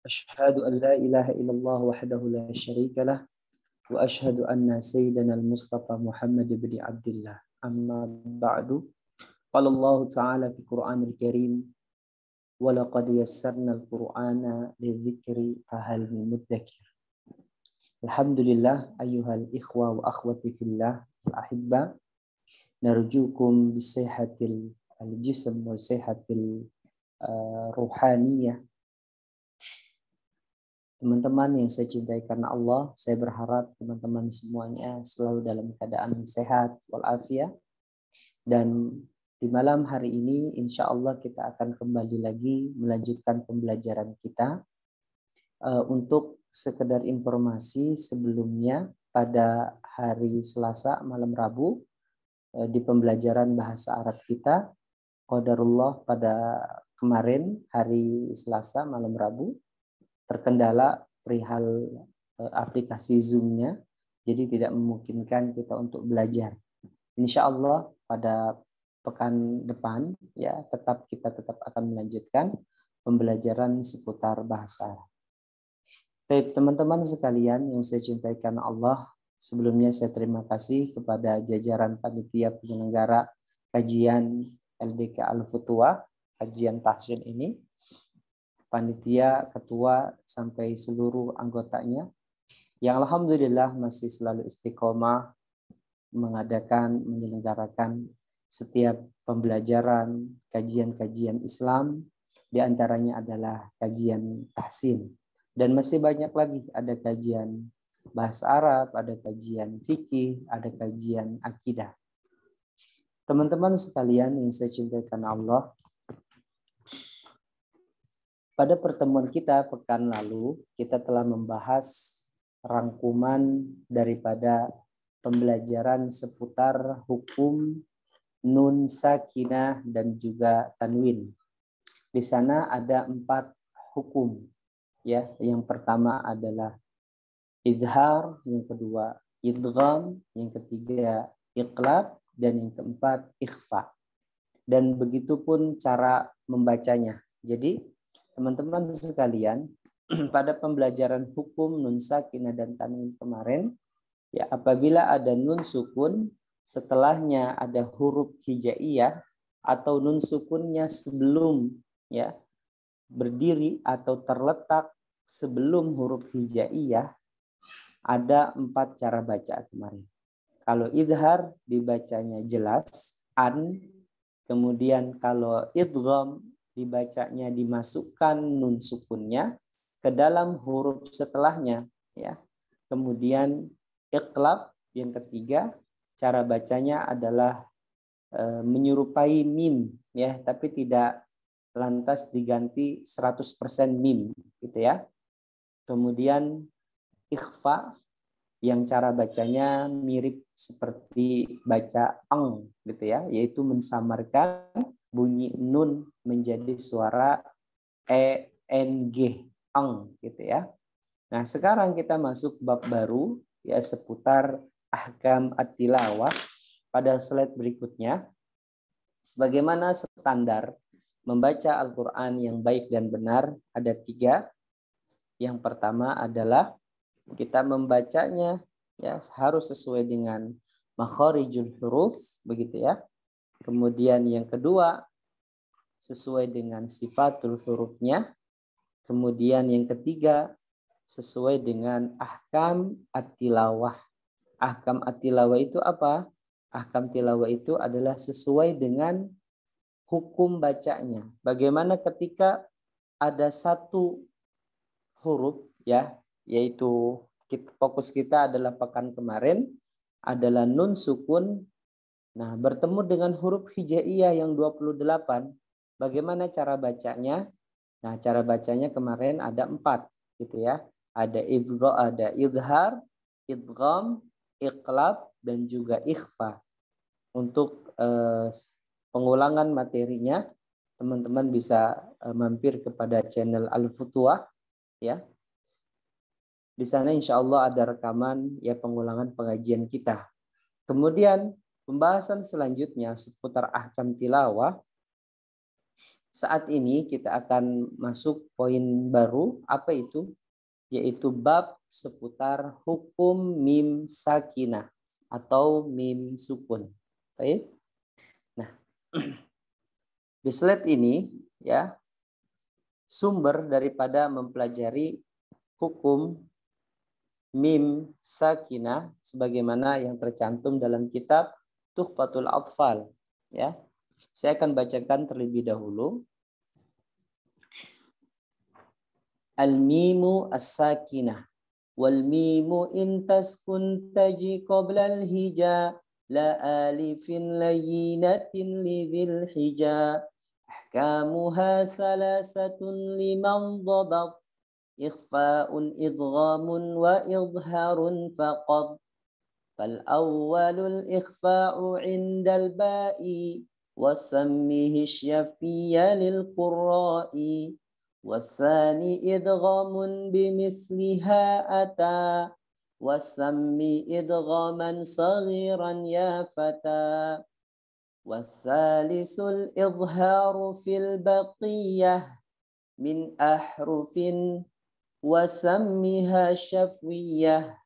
أشهد أن لا إله إلا الله وحده لا شريك له وأشهد أن سيدنا المصطفى محمد بن عبد الله أما بعد قال الله تعالى في القرآن الكريم ولقد يسرنا القرآن للذكر فهل من مدكر. Alhamdulillah ayyuhal ikhwa wa akhwati fillah al-ahibba narjukum bisihhatil al-jism wa sihatil ruhaniyah. Teman-teman yang saya cintai karena Allah, saya berharap teman-teman semuanya selalu dalam keadaan sehat walafiat. Dan di malam hari ini insya Allah kita akan kembali lagi melanjutkan pembelajaran kita. Untuk sekedar informasi sebelumnya pada hari Selasa malam Rabu di pembelajaran bahasa Arab kita, qadarullah pada kemarin hari Selasa malam Rabu terkendala perihal aplikasi Zoom-nya, jadi tidak memungkinkan kita untuk belajar. Insya Allah pada pekan depan ya kita tetap akan melanjutkan pembelajaran seputar bahasa Arab. Baik, teman-teman sekalian yang saya cintai karena Allah, sebelumnya saya terima kasih kepada jajaran panitia penyelenggara kajian LDK Al-Futuwah, kajian tahsin ini, panitia, ketua, sampai seluruh anggotanya, yang alhamdulillah masih selalu istiqomah menyelenggarakan setiap pembelajaran, kajian-kajian Islam, diantaranya adalah kajian tahsin. Dan masih banyak lagi, ada kajian bahasa Arab, ada kajian fikih, ada kajian akidah. Teman-teman sekalian yang saya cintai karena Allah, pada pertemuan kita pekan lalu, kita telah membahas rangkuman daripada pembelajaran seputar hukum nun sakinah dan juga tanwin. Di sana ada 4 hukum. Ya, yang pertama adalah idhar, yang kedua idgham, yang ketiga iqlab, dan yang keempat ikhfa. Dan begitu pun cara membacanya. Jadi teman-teman sekalian, pada pembelajaran hukum nun sakinah dan tanwin kemarin, ya apabila ada nun sukun setelahnya ada huruf hijaiyah atau nun sukunnya sebelum ya berdiri atau terletak sebelum huruf hijaiyah, ada 4 cara baca kemarin. Kalau idhar dibacanya jelas, an. Kemudian kalau idgham dibacanya dimasukkan nun sukunnya ke dalam huruf setelahnya. Ya. Kemudian iqlab yang ketiga, cara bacanya adalah menyerupai mim, ya, tapi tidak lantas diganti 100% mim, gitu ya. Kemudian ikhfa yang cara bacanya mirip seperti baca ang, gitu ya, yaitu mensamarkan bunyi nun menjadi suara eng, ang, gitu ya. Nah, sekarang kita masuk bab baru ya seputar ahkam at-tilawah. Pada slide berikutnya, sebagaimana standar membaca Al-Quran yang baik dan benar ada 3. Yang pertama adalah kita membacanya ya harus sesuai dengan makharijul huruf, begitu ya. Kemudian yang kedua sesuai dengan sifatul hurufnya. Kemudian yang ketiga sesuai dengan ahkam at-tilawah. Ahkam at-tilawah itu apa? Ahkam tilawah itu adalah sesuai dengan hukum bacanya. Bagaimana ketika ada satu huruf ya, yaitu fokus kita adalah pekan kemarin adalah nun sukun. Nah, bertemu dengan huruf hijaiyah yang 28. Bagaimana cara bacanya? Nah, cara bacanya kemarin ada 4 gitu ya. Ada idhar, idgham, iqlab, dan juga ikhfa. Untuk pengulangan materinya, teman-teman bisa mampir kepada channel Al-Futuwah ya. Di sana insya Allah ada rekaman ya pengulangan pengajian kita. Kemudian pembahasan selanjutnya seputar ahkam tilawah. saat ini kita akan masuk poin baru, apa itu? Yaitu bab seputar hukum mim sakinah atau mim sukun. Baik. Nah, di slide ini ya, sumber daripada mempelajari hukum mim sakinah sebagaimana yang tercantum dalam kitab Tuhfatul Atfal ya. Saya akan bacakan terlebih dahulu. Al-mimu as-sakinah wal mimu in taskun taji qabla al-hija la alifin layyinatin lidhil hija ahkamuha salasatun liman dhabat ikhfa'un idghamun wa idharun faqad fal awwalul ikhfa'u 'indal ba'i wasammihi syafiyya lil qurra'i wasani idghamun bimisliha ata wasammi idghaman saghiran ya fata wasalisul idharu fil baqiyah min ahrufin wasammiha syafwiyah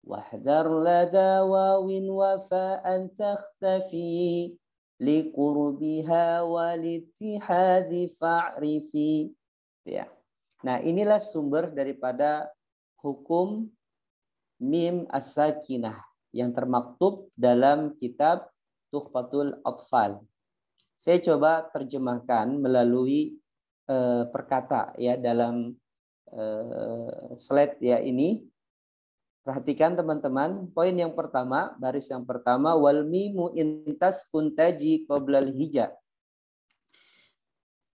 wahdar lada wawin wafa'an takhtafi liqurbiha walitihadi fa'rifi. Ya. Nah, inilah sumber daripada hukum mim as-sakinah yang termaktub dalam kitab Tuhfatul Atfal. Saya coba terjemahkan melalui perkata ya dalam slide ya ini. Perhatikan teman-teman, poin yang pertama, baris yang pertama, wal mimu intas kuntaji qoblal hija.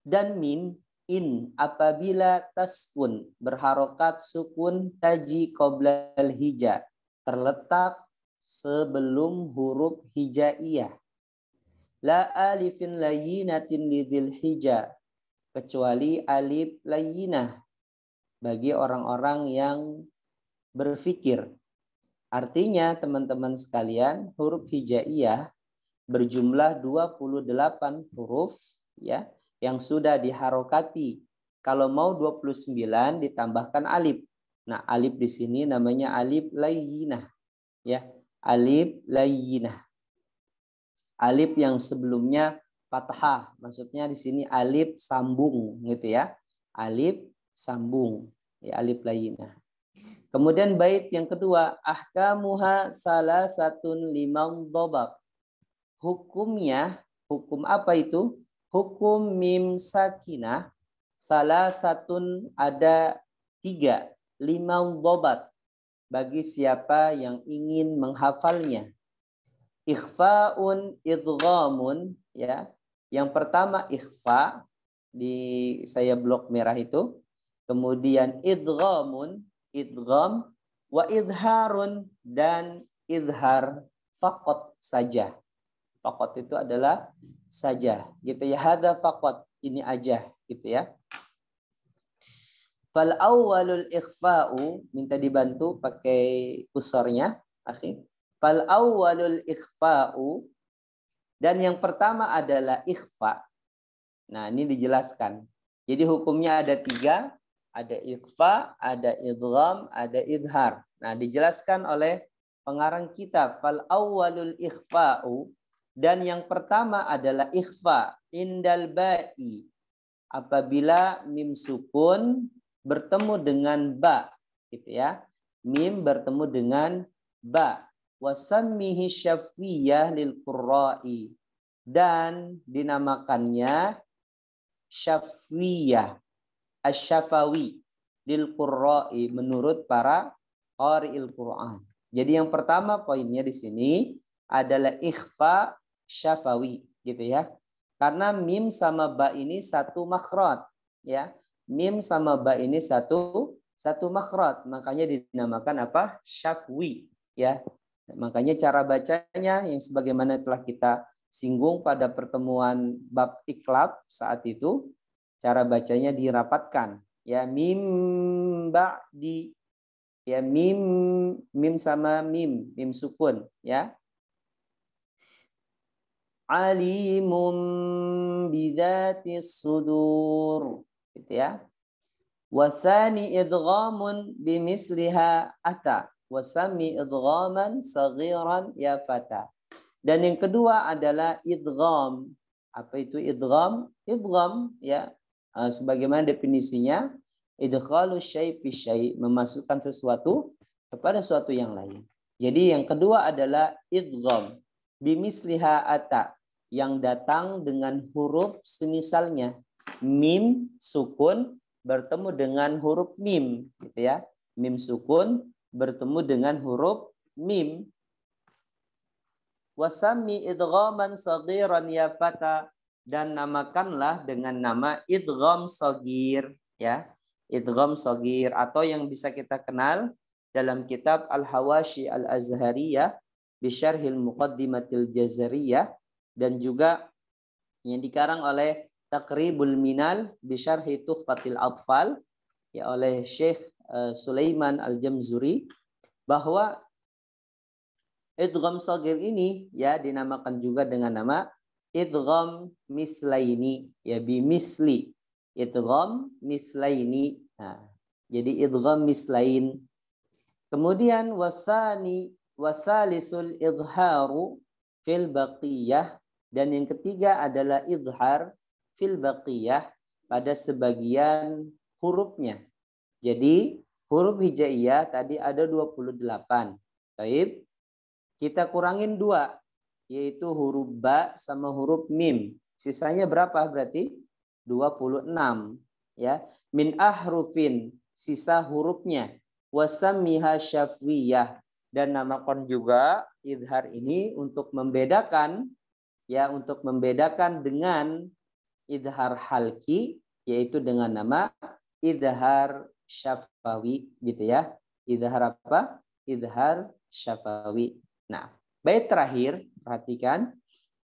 Dan mim in apabila taskun berharokat sukun taji qoblal hija terletak sebelum huruf hijaiyah. La alifin layyinatin lidhil hija kecuali alif layyinah bagi orang-orang yang berpikir. Artinya teman-teman sekalian, huruf hijaiyah berjumlah 28 huruf ya yang sudah diharokati. Kalau mau 29 ditambahkan alif. Nah, alif di sini namanya alif layyinah ya. Alif layyinah. Alif yang sebelumnya fathah, maksudnya di sini alif sambung gitu ya. Alif sambung ya, alif layyinah. Kemudian bait yang kedua, ahkamuha salasatun liman dhabat. Hukumnya, hukum apa itu? Hukum mim sakinah salasatun ada 3, liman dhabat bagi siapa yang ingin menghafalnya. Ikhfa'un idghamun ya. Yang pertama ikhfa di saya blok merah itu. Kemudian idghamun idgham wa idharun dan idhar faqat saja. Faqat itu adalah saja gitu ya. Hadza faqat ini aja gitu ya. Fal awwalul ikhfa'u minta dibantu pakai kursornya, akhi. Fal awwalul ikhfa'u dan yang pertama adalah ikhfa. Nah, ini dijelaskan. Jadi hukumnya ada 3. Ada ikhfa, ada idgham, ada idhar. Nah, dijelaskan oleh pengarang kitab. Fal awwalul ikhfa'u. Dan yang pertama adalah ikhfa. Indal ba'i. Apabila mim sukun bertemu dengan ba. Gitu ya. Mim bertemu dengan ba. Wasammihi syafiyah lil qurra'i. Dan dinamakannya syafiyah. Asy-syafawi lil qurra'i menurut para qari'il Quran. Jadi yang pertama poinnya di sini adalah ikhfa syafawi gitu ya. Karena mim sama ba ini satu makhraj ya. Mim sama ba ini satu makhraj, makanya dinamakan apa? Syafwi ya. Makanya cara bacanya yang sebagaimana telah kita singgung pada pertemuan bab iklab saat itu. Cara bacanya dirapatkan ya, mim ba'di ya, mim sama mim sukun ya. alimun bidzatis sudur, gitu ya. Wasani idghamun bimisliha ata, wasami idghaman saghiran ya fata. Dan yang kedua adalah idgham. Apa itu idgham? Idgham ya, sebagaimana definisinya, idkhalu syai' fi syai', memasukkan sesuatu kepada suatu yang lain. Jadi yang kedua adalah idgham bimisliha ata, yang datang dengan huruf semisalnya. Mim sukun bertemu dengan huruf mim, gitu ya. Mim sukun bertemu dengan huruf mim. Wasami idghaman saghiran ya fata, dan namakanlah dengan nama idgham saghir, ya. Idgham saghir, atau yang bisa kita kenal dalam kitab Al-Hawashi Al-Azhariyah bi Syarhil Muqaddimatil Jazariyah, dan juga yang dikarang oleh Taqribul Minal bi Syarhi Tuhfatil Atfal, ya, oleh Syekh Sulaiman Al-Jamzuri, bahwa idgham saghir ini ya dinamakan juga dengan nama idgham mislaini, ya, bimisli, idgham mislaini. Nah, jadi idgham mislain. Kemudian wasalisul idharu fil baqiyah, dan yang ketiga adalah idhar fil baqiyah, pada sebagian hurufnya. Jadi huruf hijaiyah tadi ada 28. Baik. Kita kurangin 2, yaitu huruf ba sama huruf mim. Sisanya berapa berarti? 26. Ya. Min ahrufin, sisa hurufnya. Wasamiha syafwiyah, dan namakan juga idhar ini untuk membedakan, ya, untuk membedakan dengan idhar halki, yaitu dengan nama idhar syafawi, gitu ya. Idhar apa? Idhar syafawi. Nah, bait terakhir, perhatikan.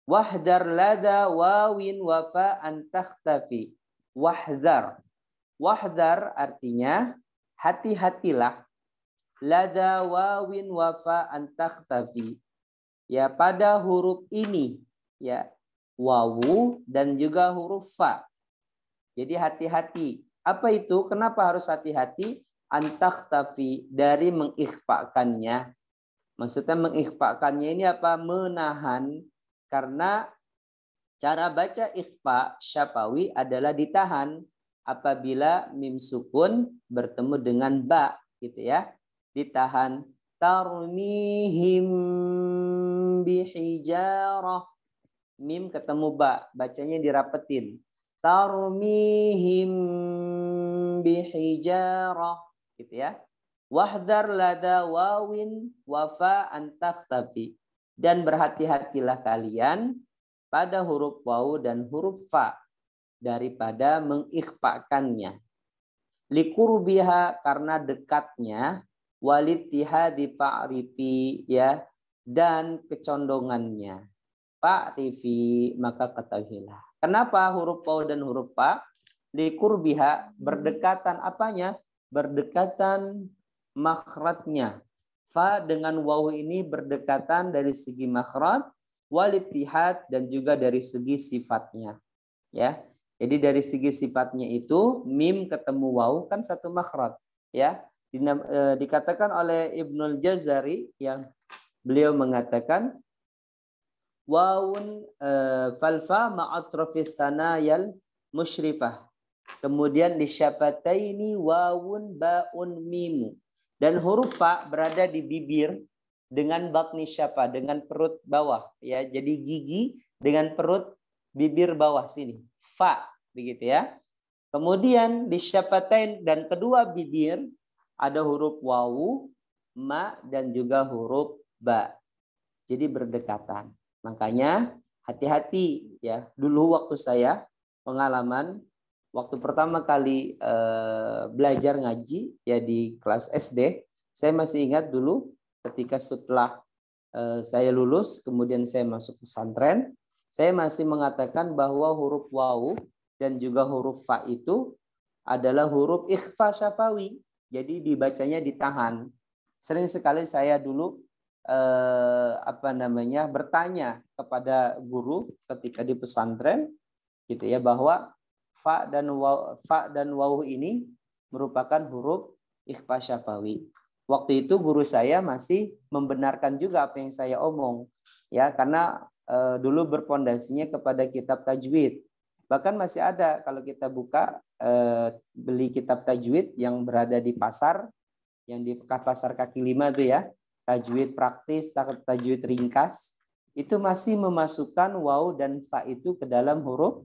Wahdar lada wawin wafa an takhtafi. Wahdar. Wahdar artinya hati-hatilah. Lada wawin wafa an takhtafi. Ya, pada huruf ini, ya, wawu dan juga huruf fa. Jadi hati-hati. Apa itu? Kenapa harus hati-hati? An takhtafi, dari mengikhfakannya. Maksudnya mengikhfakannya ini apa? Menahan. Karena cara baca ikhfa syafawi adalah ditahan apabila mim sukun bertemu dengan ba, gitu ya. Ditahan. Tarmihim bihijarah. Mim ketemu ba, bacanya dirapetin. Tarmihim bihijarah, gitu ya. Wahdar lada wawin wafa an takhtafi, dan berhati-hatilah kalian pada huruf waw dan huruf fa daripada mengikhfakannya. Likurbiha, karena dekatnya, walittihadi fa'rifi, ya, dan kecondongannya. Fa'rifi, maka ketahuilah. Kenapa huruf waw dan huruf fa? Likurbiha, berdekatan apanya? Berdekatan makhrajnya. Fa dengan waw ini berdekatan dari segi makhraj, walittihad, dan juga dari segi sifatnya. Ya. Jadi dari segi sifatnya itu mim ketemu waw kan satu makhraj, ya. Dikatakan oleh Ibnul Jazari, yang beliau mengatakan wawun falfa ma'atrafis sanayal musyrifah. Kemudian disyafataini wawun ba'un mimu. Dan huruf fa berada di bibir dengan bakni syafa, dengan perut bawah, ya. Jadi gigi dengan perut bibir bawah sini. Fa, begitu ya. Kemudian disyafatain, dan kedua bibir ada huruf wawu, ma, dan juga huruf ba. Jadi berdekatan. Makanya hati-hati, ya. Dulu waktu saya pengalaman waktu pertama kali belajar ngaji, ya, di kelas SD, saya masih ingat dulu ketika setelah saya lulus, kemudian saya masuk pesantren, saya masih mengatakan bahwa huruf wawu dan juga huruf fa itu adalah huruf ikhfa syafawi. Jadi dibacanya ditahan. Sering sekali saya dulu bertanya kepada guru ketika di pesantren gitu ya, bahwa fa dan waw ini merupakan huruf ikhfa syafawi. Waktu itu guru saya masih membenarkan juga apa yang saya omong ya, karena dulu berpondasinya kepada kitab tajwid. Bahkan masih ada kalau kita buka beli kitab tajwid yang berada di pasar, yang di pasar kaki lima itu ya, tajwid praktis, tajwid ringkas, itu masih memasukkan waw dan fa itu ke dalam huruf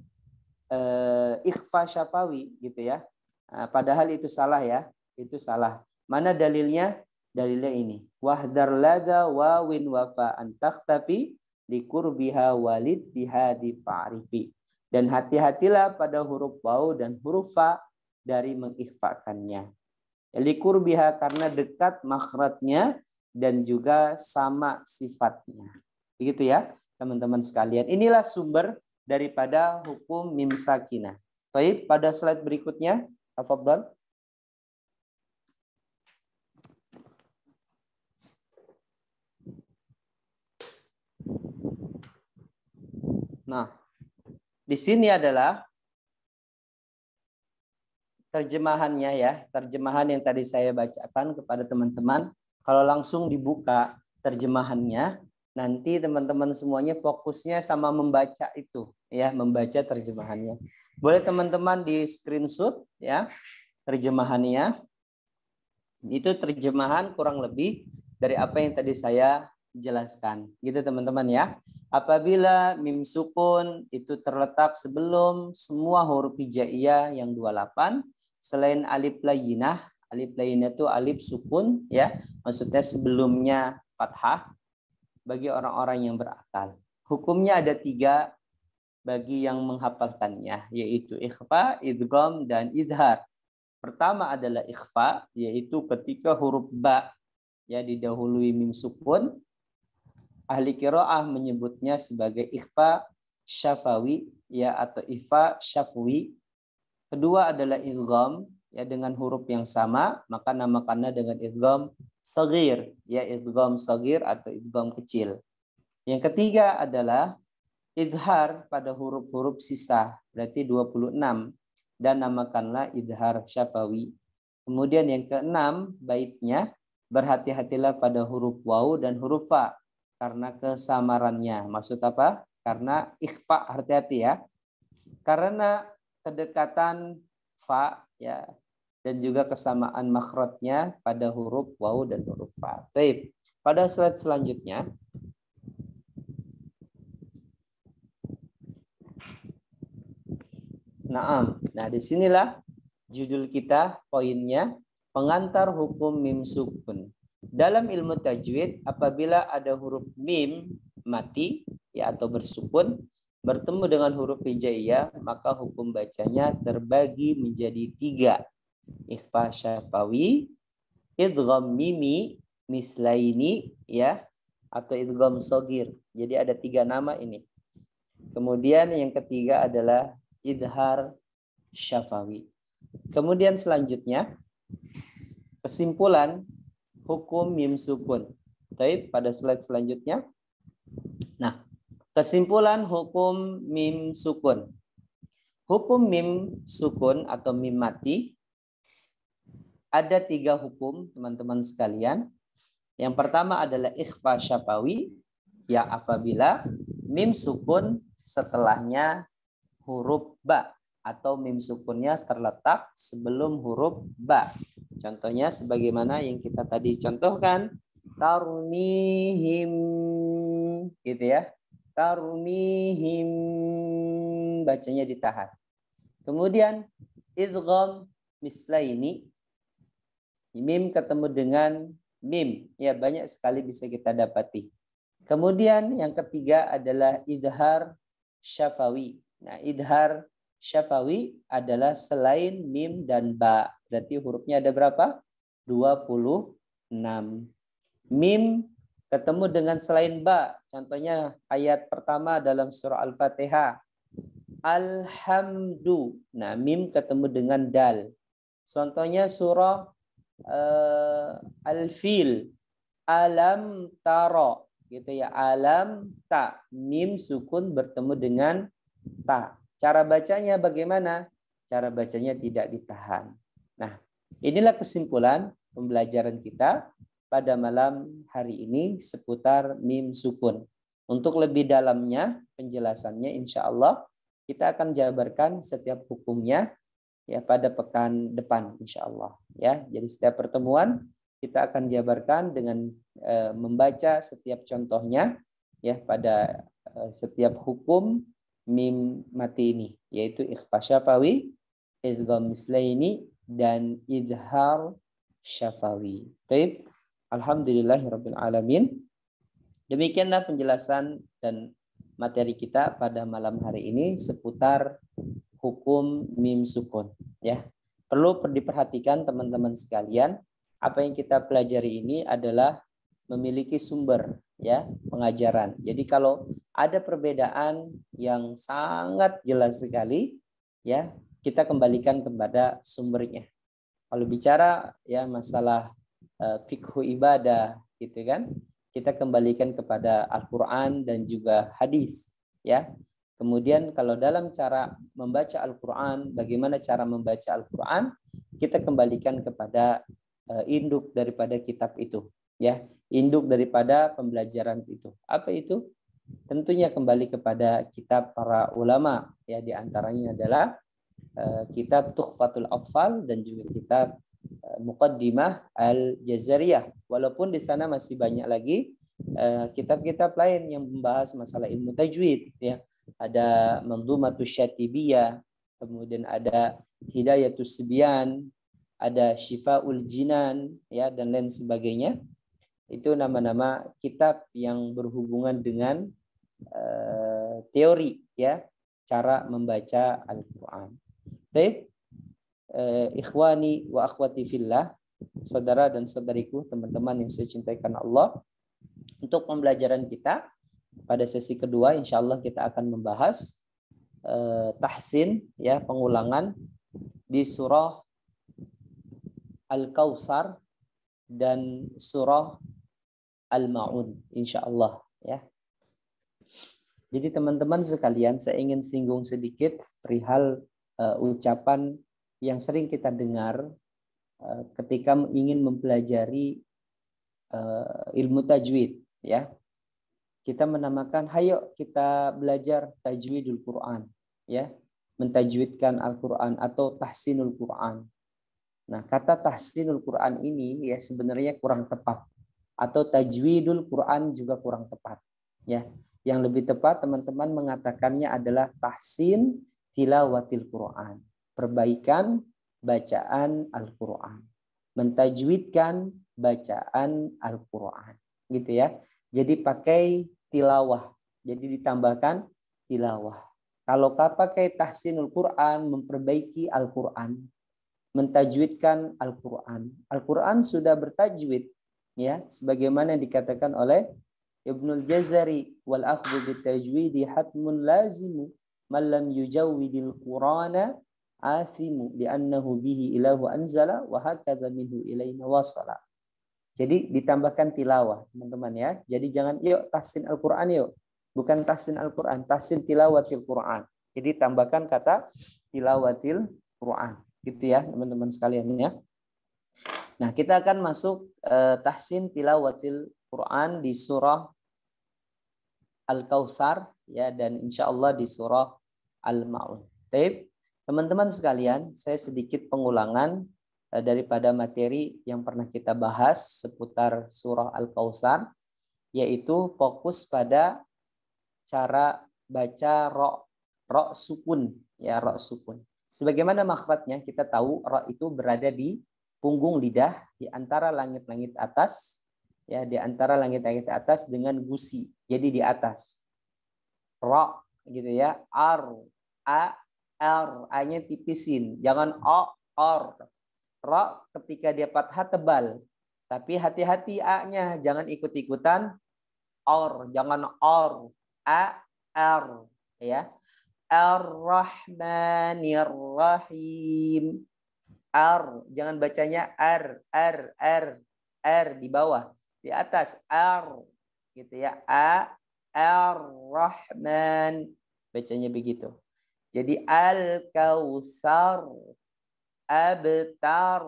ikhfa syafawi gitu ya. Padahal itu salah ya, itu salah. Mana dalilnya? Dalilnya ini. Wahdar lada wawin wafa antakhtafi likurbiha walid bihadi fa'rifi. Dan hati-hatilah pada huruf waw dan huruf fa dari mengikhfakannya. Likurbiha karena dekat makhrajnya dan juga sama sifatnya. Begitu ya, teman-teman sekalian. Inilah sumber daripada hukum mim sakinah. Baik, pada slide berikutnya, tafadhol. Nah, di sini adalah terjemahannya ya, terjemahan yang tadi saya bacakan kepada teman-teman. Kalau langsung dibuka terjemahannya, nanti teman-teman semuanya fokusnya sama membaca itu ya, membaca terjemahannya. Boleh teman-teman di screenshot ya terjemahannya. Itu terjemahan kurang lebih dari apa yang tadi saya jelaskan. Gitu teman-teman ya. Apabila mim sukun itu terletak sebelum semua huruf hijaiyah yang 28 selain alif layyinah. Alif layyinah itu alif sukun ya. Maksudnya sebelumnya fathah bagi orang-orang yang berakal. Hukumnya ada 3 bagi yang menghafalkannya, yaitu ikhfa, idgham, dan idhar. Pertama adalah ikhfa, yaitu ketika huruf ba ya didahului mim sukun. Ahli qiraah menyebutnya sebagai ikhfa syafawi ya, atau ikhfa syafwi. Kedua adalah idgham ya, dengan huruf yang sama, maka namakannya dengan idgham shaghir ya, idgham shaghir atau idgham kecil. Yang ketiga adalah idhar pada huruf-huruf sisa, berarti 26, dan namakanlah idhar syafawi. Kemudian yang keenam baitnya, berhati-hatilah pada huruf waw dan huruf fa karena kesamarannya. Maksud apa? Karena ikhfa, hati-hati ya. Karena kedekatan fa ya, dan juga kesamaan makhrajnya pada huruf waw dan huruf fa. Baik. Pada slide selanjutnya, nah disinilah judul kita, poinnya, pengantar hukum mim sukun. Dalam ilmu tajwid, apabila ada huruf mim mati ya atau bersukun bertemu dengan huruf hijaiyah, maka hukum bacanya terbagi menjadi 3. Ikhfa syafawi, idgham mimi mislaini ya, atau idgham shagir. Jadi ada 3 nama ini. Kemudian yang ketiga adalah idhar syafawi. Kemudian selanjutnya kesimpulan hukum mim sukun. Baik, pada slide selanjutnya. Nah, kesimpulan hukum mim sukun. Hukum mim sukun atau mim mati ada 3 hukum teman-teman sekalian. Yang pertama adalah ikhfa syafawi ya, apabila mim sukun setelahnya huruf ba atau mim sukunnya terletak sebelum huruf ba. Contohnya sebagaimana yang kita tadi contohkan, tarmihim gitu ya. Tarmihim, bacanya ditahan. Kemudian idgham mislaini, mim ketemu dengan mim, ya banyak sekali bisa kita dapati. Kemudian yang ketiga adalah idhar syafawi. Nah, idhar syafawi adalah selain mim dan ba. Berarti hurufnya ada berapa? 26. Mim ketemu dengan selain ba. Contohnya ayat pertama dalam surah Al-Fatihah. Alhamdu. Nah, mim ketemu dengan dal. Contohnya surah Al-Fil. alam taro, gitu ya. Alam ta, mim sukun bertemu dengan ta. Cara bacanya bagaimana? Cara bacanya tidak ditahan. Nah, inilah kesimpulan pembelajaran kita pada malam hari ini seputar mim sukun. Untuk lebih dalamnya penjelasannya insya Allah kita akan jabarkan setiap hukumnya ya pada pekan depan insya Allah ya. Jadi setiap pertemuan kita akan jabarkan dengan membaca setiap contohnya ya pada setiap hukum mim mati ini, yaitu ikhfa syafawi, idgham mislaini, dan idhar syafawi. Baik, alhamdulillahirabbil alamin. Demikianlah penjelasan dan materi kita pada malam hari ini seputar hukum mim sukun ya. Perlu diperhatikan teman-teman sekalian, apa yang kita pelajari ini adalah memiliki sumber ya pengajaran. Jadi kalau ada perbedaan yang sangat jelas sekali ya, kita kembalikan kepada sumbernya. Kalau bicara ya masalah fikhu ibadah gitu kan, kita kembalikan kepada Al-Qur'an dan juga hadis ya. Kemudian kalau dalam cara membaca Al-Qur'an, bagaimana cara membaca Al-Qur'an, kita kembalikan kepada induk daripada kitab itu ya, induk daripada pembelajaran itu. Apa itu? Tentunya kembali kepada kitab para ulama ya, di antaranya adalah kitab Tukhfatul Atfal dan juga kitab Muqaddimah Al-Jazariyah. Walaupun di sana masih banyak lagi kitab-kitab lain yang membahas masalah ilmu tajwid ya. Ada Manzumatus Syatibiyah, kemudian ada Hidayatus Sibyan, ada Syifaul Jinan ya, dan lain sebagainya. Itu nama-nama kitab yang berhubungan dengan teori ya, cara membaca Al-Qur'an. Baik, ikhwani wa akhwati fillah, saudara dan saudariku, teman-teman yang saya cintai karena Allah. Untuk pembelajaran kita pada sesi kedua, insya Allah kita akan membahas tahsin ya, pengulangan di surah Al-Kautsar dan surah Al-Ma'un, insya Allah ya. Jadi teman-teman sekalian, saya ingin singgung sedikit perihal ucapan yang sering kita dengar ketika ingin mempelajari ilmu tajwid ya. Kita menamakan, hayo kita belajar tajwidul Quran ya, mentajwidkan Al-Quran atau tahsinul Quran. Nah, kata tahsinul Quran ini ya sebenarnya kurang tepat, atau tajwidul Quran juga kurang tepat ya. Yang lebih tepat teman-teman mengatakannya adalah tahsin tilawatil Quran, perbaikan bacaan Al-Quran, mentajwidkan bacaan Al-Quran gitu ya. Jadi pakai tilawah, jadi ditambahkan tilawah. Kalau pakai tahsinul Quran, memperbaiki Al-Quran, mentajwidkan Al-Quran. Al-Quran sudah bertajwid ya, sebagaimana dikatakan oleh Ibnul Jazari, wal akhdhu bitajwidi hatmun lazimu man lam yujawwidil Qur'ana asimu li'annahu bihi ilahu anzala wa hakadha minhu ilaina wasala. Jadi ditambahkan tilawah, teman-teman ya. Jadi jangan yuk tahsin Al-Qur'an yuk. Bukan tahsin Al-Qur'an, tahsin tilawatil Qur'an. Jadi tambahkan kata tilawatil Qur'an. Gitu ya, teman-teman sekalian ya. Nah, kita akan masuk tahsin tilawatil Quran di surah Al-Kautsar ya, dan insya Allah di surah Al-Ma'un. Teman-teman sekalian, saya sedikit pengulangan daripada materi yang pernah kita bahas seputar surah Al-Kautsar, yaitu fokus pada cara baca ro sukun ya, ro sukun. Sebagaimana makhrajnya kita tahu ro itu berada di punggung lidah di antara langit-langit atas ya, di antara langit-langit atas dengan gusi. Jadi di atas. Ro gitu ya. Ar, a, r, a-nya tipisin. Jangan o, or. Ro ketika dia fathah tebal. Tapi hati-hati a-nya, jangan ikut-ikutan or, jangan or. A, r ya. Ar-Rahmanir-Rahim. Ar, jangan bacanya r di bawah, di atas gitu ya. Ar-Rahman. Bacanya begitu. Jadi Al-Kautsar, Abtar,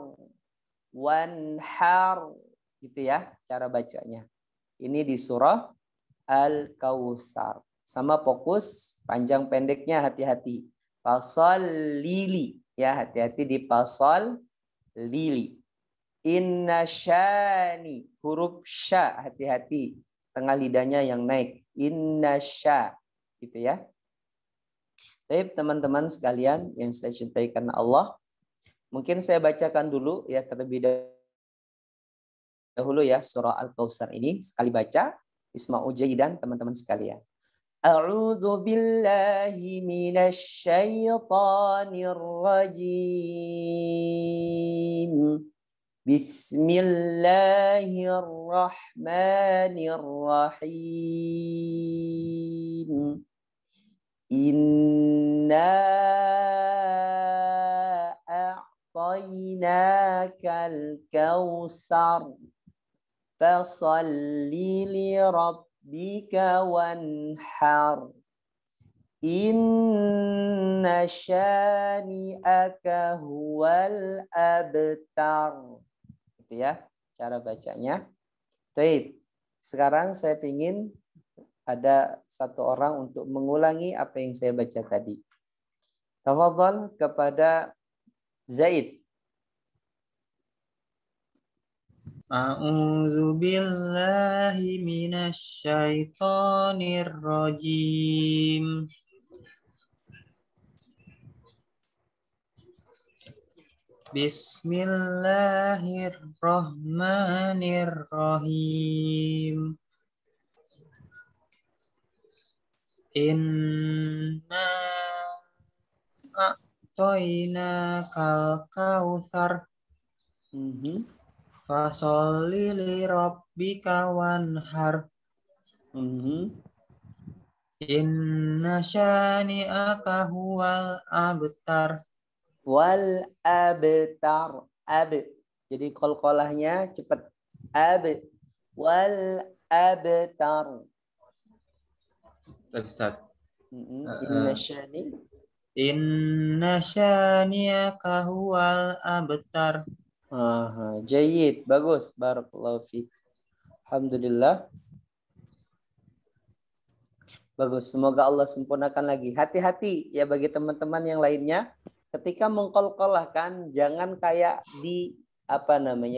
Wanhar, gitu ya cara bacanya. Ini di surah Al-Kautsar. Sama fokus panjang pendeknya hati-hati. Pasal lili, ya hati-hati di pasal lili. Inna syani, huruf sya, hati-hati tengah lidahnya yang naik. Inna sya, gitu ya. Baik teman-teman sekalian yang saya cintai karena Allah, mungkin saya bacakan dulu ya terlebih dahulu ya surah Al-Kautsar ini sekali baca. Isma'u jayyidan teman-teman sekalian. A'udzu billahi minasy syaithanir rajim. Bismillahirrahmanirrahim. Inna a'tainakal kautsar. Fasalli li rabbika wanhar. Inna syani'aka huwal abtar. Gitu ya cara bacanya. Baik. Sekarang saya ingin ada satu orang untuk mengulangi apa yang saya baca tadi. Tafadhal kepada Zaid. A'udzu billahi minasy syaithanir rajim. Bismillahirrahmanirrahim. Inna a'tainakal kautsar. Fasholli li rabbika wanhar. Inna syani'aka huwal abtar. Wal abtar. Jadi qalqalahnya cepat. Wal abtar. Ustaz. Inna syani'aka huwal abtar. Jayyid, bagus. Barakallahu fiik. Alhamdulillah. Bagus. Semoga Allah sempurnakan lagi. Hati-hati ya bagi teman-teman yang lainnya. Ketika mengkolkolahkan, jangan kayak di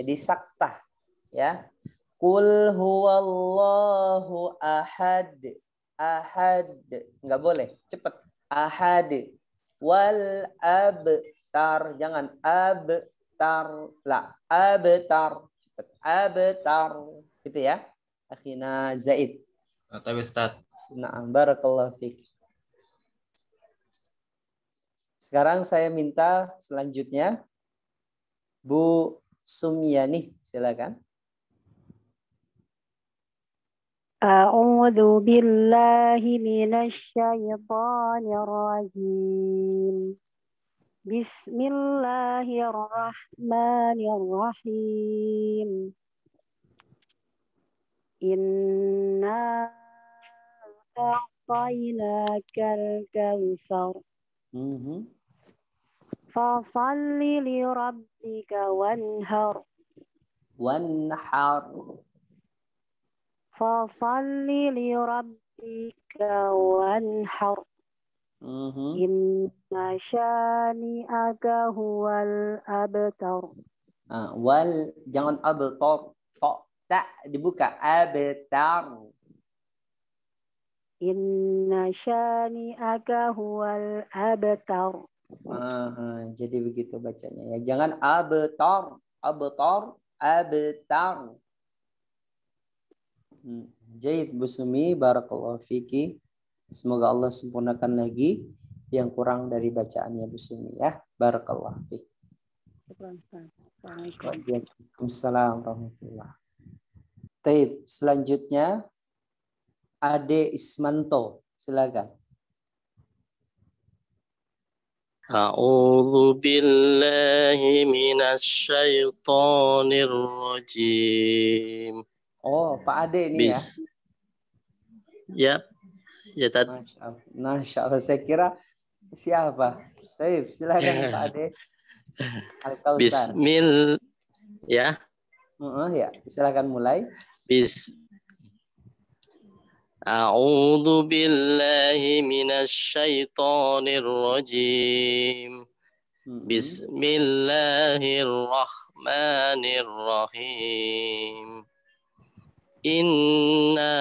disaktah. Ya. Qul huwallahu ahad. Ahad. Nggak boleh. Cepat. Ahad. Wal abtar. Jangan abtar. La. Abtar. Cepat. Abtar. Gitu ya. Akhina Zaid. Tapi Ustaz. Na'am, barakallahu fiik. Sekarang saya minta selanjutnya Bu Sumyani, silakan. A'udzu billahi minasy syaithanir rajim. Bismillahirrahmanirrahim. Inna a'tainakal kautsar. Fasalli li rabbika wanhar. Fasalli li rabbika wanhar. Inna syani'aka huwal abtar. Wal, jangan abtar. Tak dibuka. Abtar. Inna syani'aka huwal abtar. Jadi begitu bacanya ya. Jangan abtar. Abtar. Jaid Bu Sumi, barakallahu fiki. Semoga Allah sempurnakan lagi yang kurang dari bacaannya Bu Sumi ya. Barakallahu fiki. Waalaikumsalam warahmatullahi. Taib, selanjutnya Ade Ismanto, silakan. A'udzu billahi minasy syaithanir rajim. Oh, Pak Ade ini ya. Ya, ya Tad. Masya Allah. Saya kira siapa? Baik, silakan Pak Ade. Al-Kautsar. Ya. Ya, silakan mulai. A'udzu billahi minasy syaithanir rajim. Bismillahirrahmanirrahim. Inna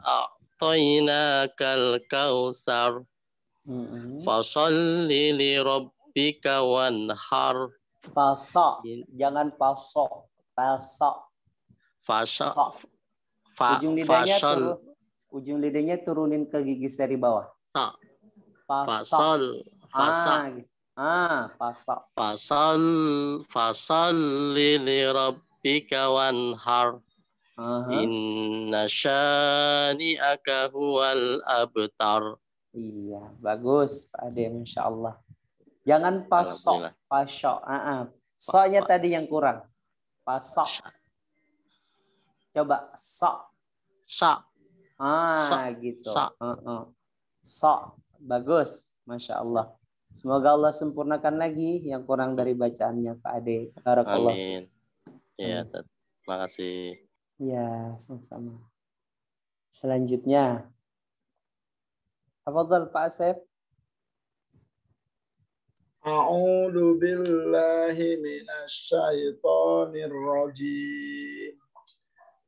a'tainakal kautsar. Fasholli li rabbika wanhar. Pasok, jangan pasok. Pasok. Ujung lidahnya turunin ke gigi seri bawah. Pasol. Pasok. Fasalli li rabbika wanhar. Inna syani'aka huwal abtar. Iya, bagus Pak Ade, Masya Allah. Jangan pasok. Pasok. So-nya tadi yang kurang. Pasok. Coba sok. Gitu. Sok. Bagus. Masya Allah. Semoga Allah sempurnakan lagi yang kurang dari bacaannya Pak Ade. Barakallah. Amin. Ya, terima kasih. Ya, sama-sama. Selanjutnya. Tafadhal Pak Asep. A'udzu billahi minasy syaithanir rajim.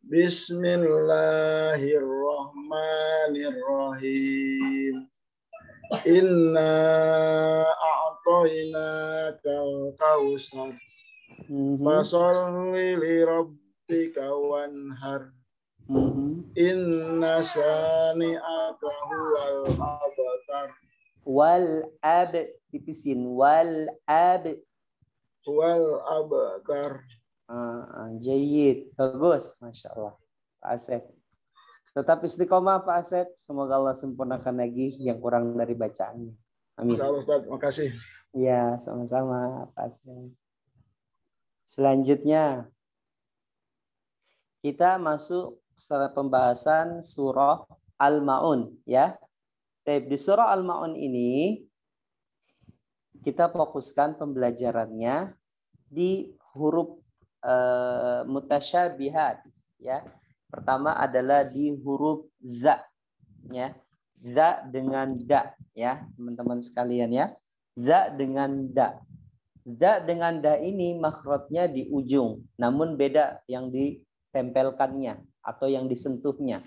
Bismillahirrahmanirrahim. Inna a'tainakal kautsar. Fasholli li rabbika wanhar. Inna syani'aka huwal abtar. Wal ab tipisin wal abtar. Jayid, bagus, Masya Allah Pak Asep. Tetap istiqomah Pak Asep. Semoga Allah sempurnakan lagi yang kurang dari bacaannya. Amin. Ustaz, makasih. Ya, sama-sama Pak Asep. Selanjutnya kita masuk secara pembahasan surah Al-Ma'un ya. Di surah Al-Ma'un ini kita fokuskan pembelajarannya di huruf mutasyabihat ya. Pertama adalah di huruf za ya. Za dengan da ya, teman-teman sekalian ya. Za dengan da. Za dengan da ini makhrajnya di ujung, namun beda yang ditempelkannya atau yang disentuhnya.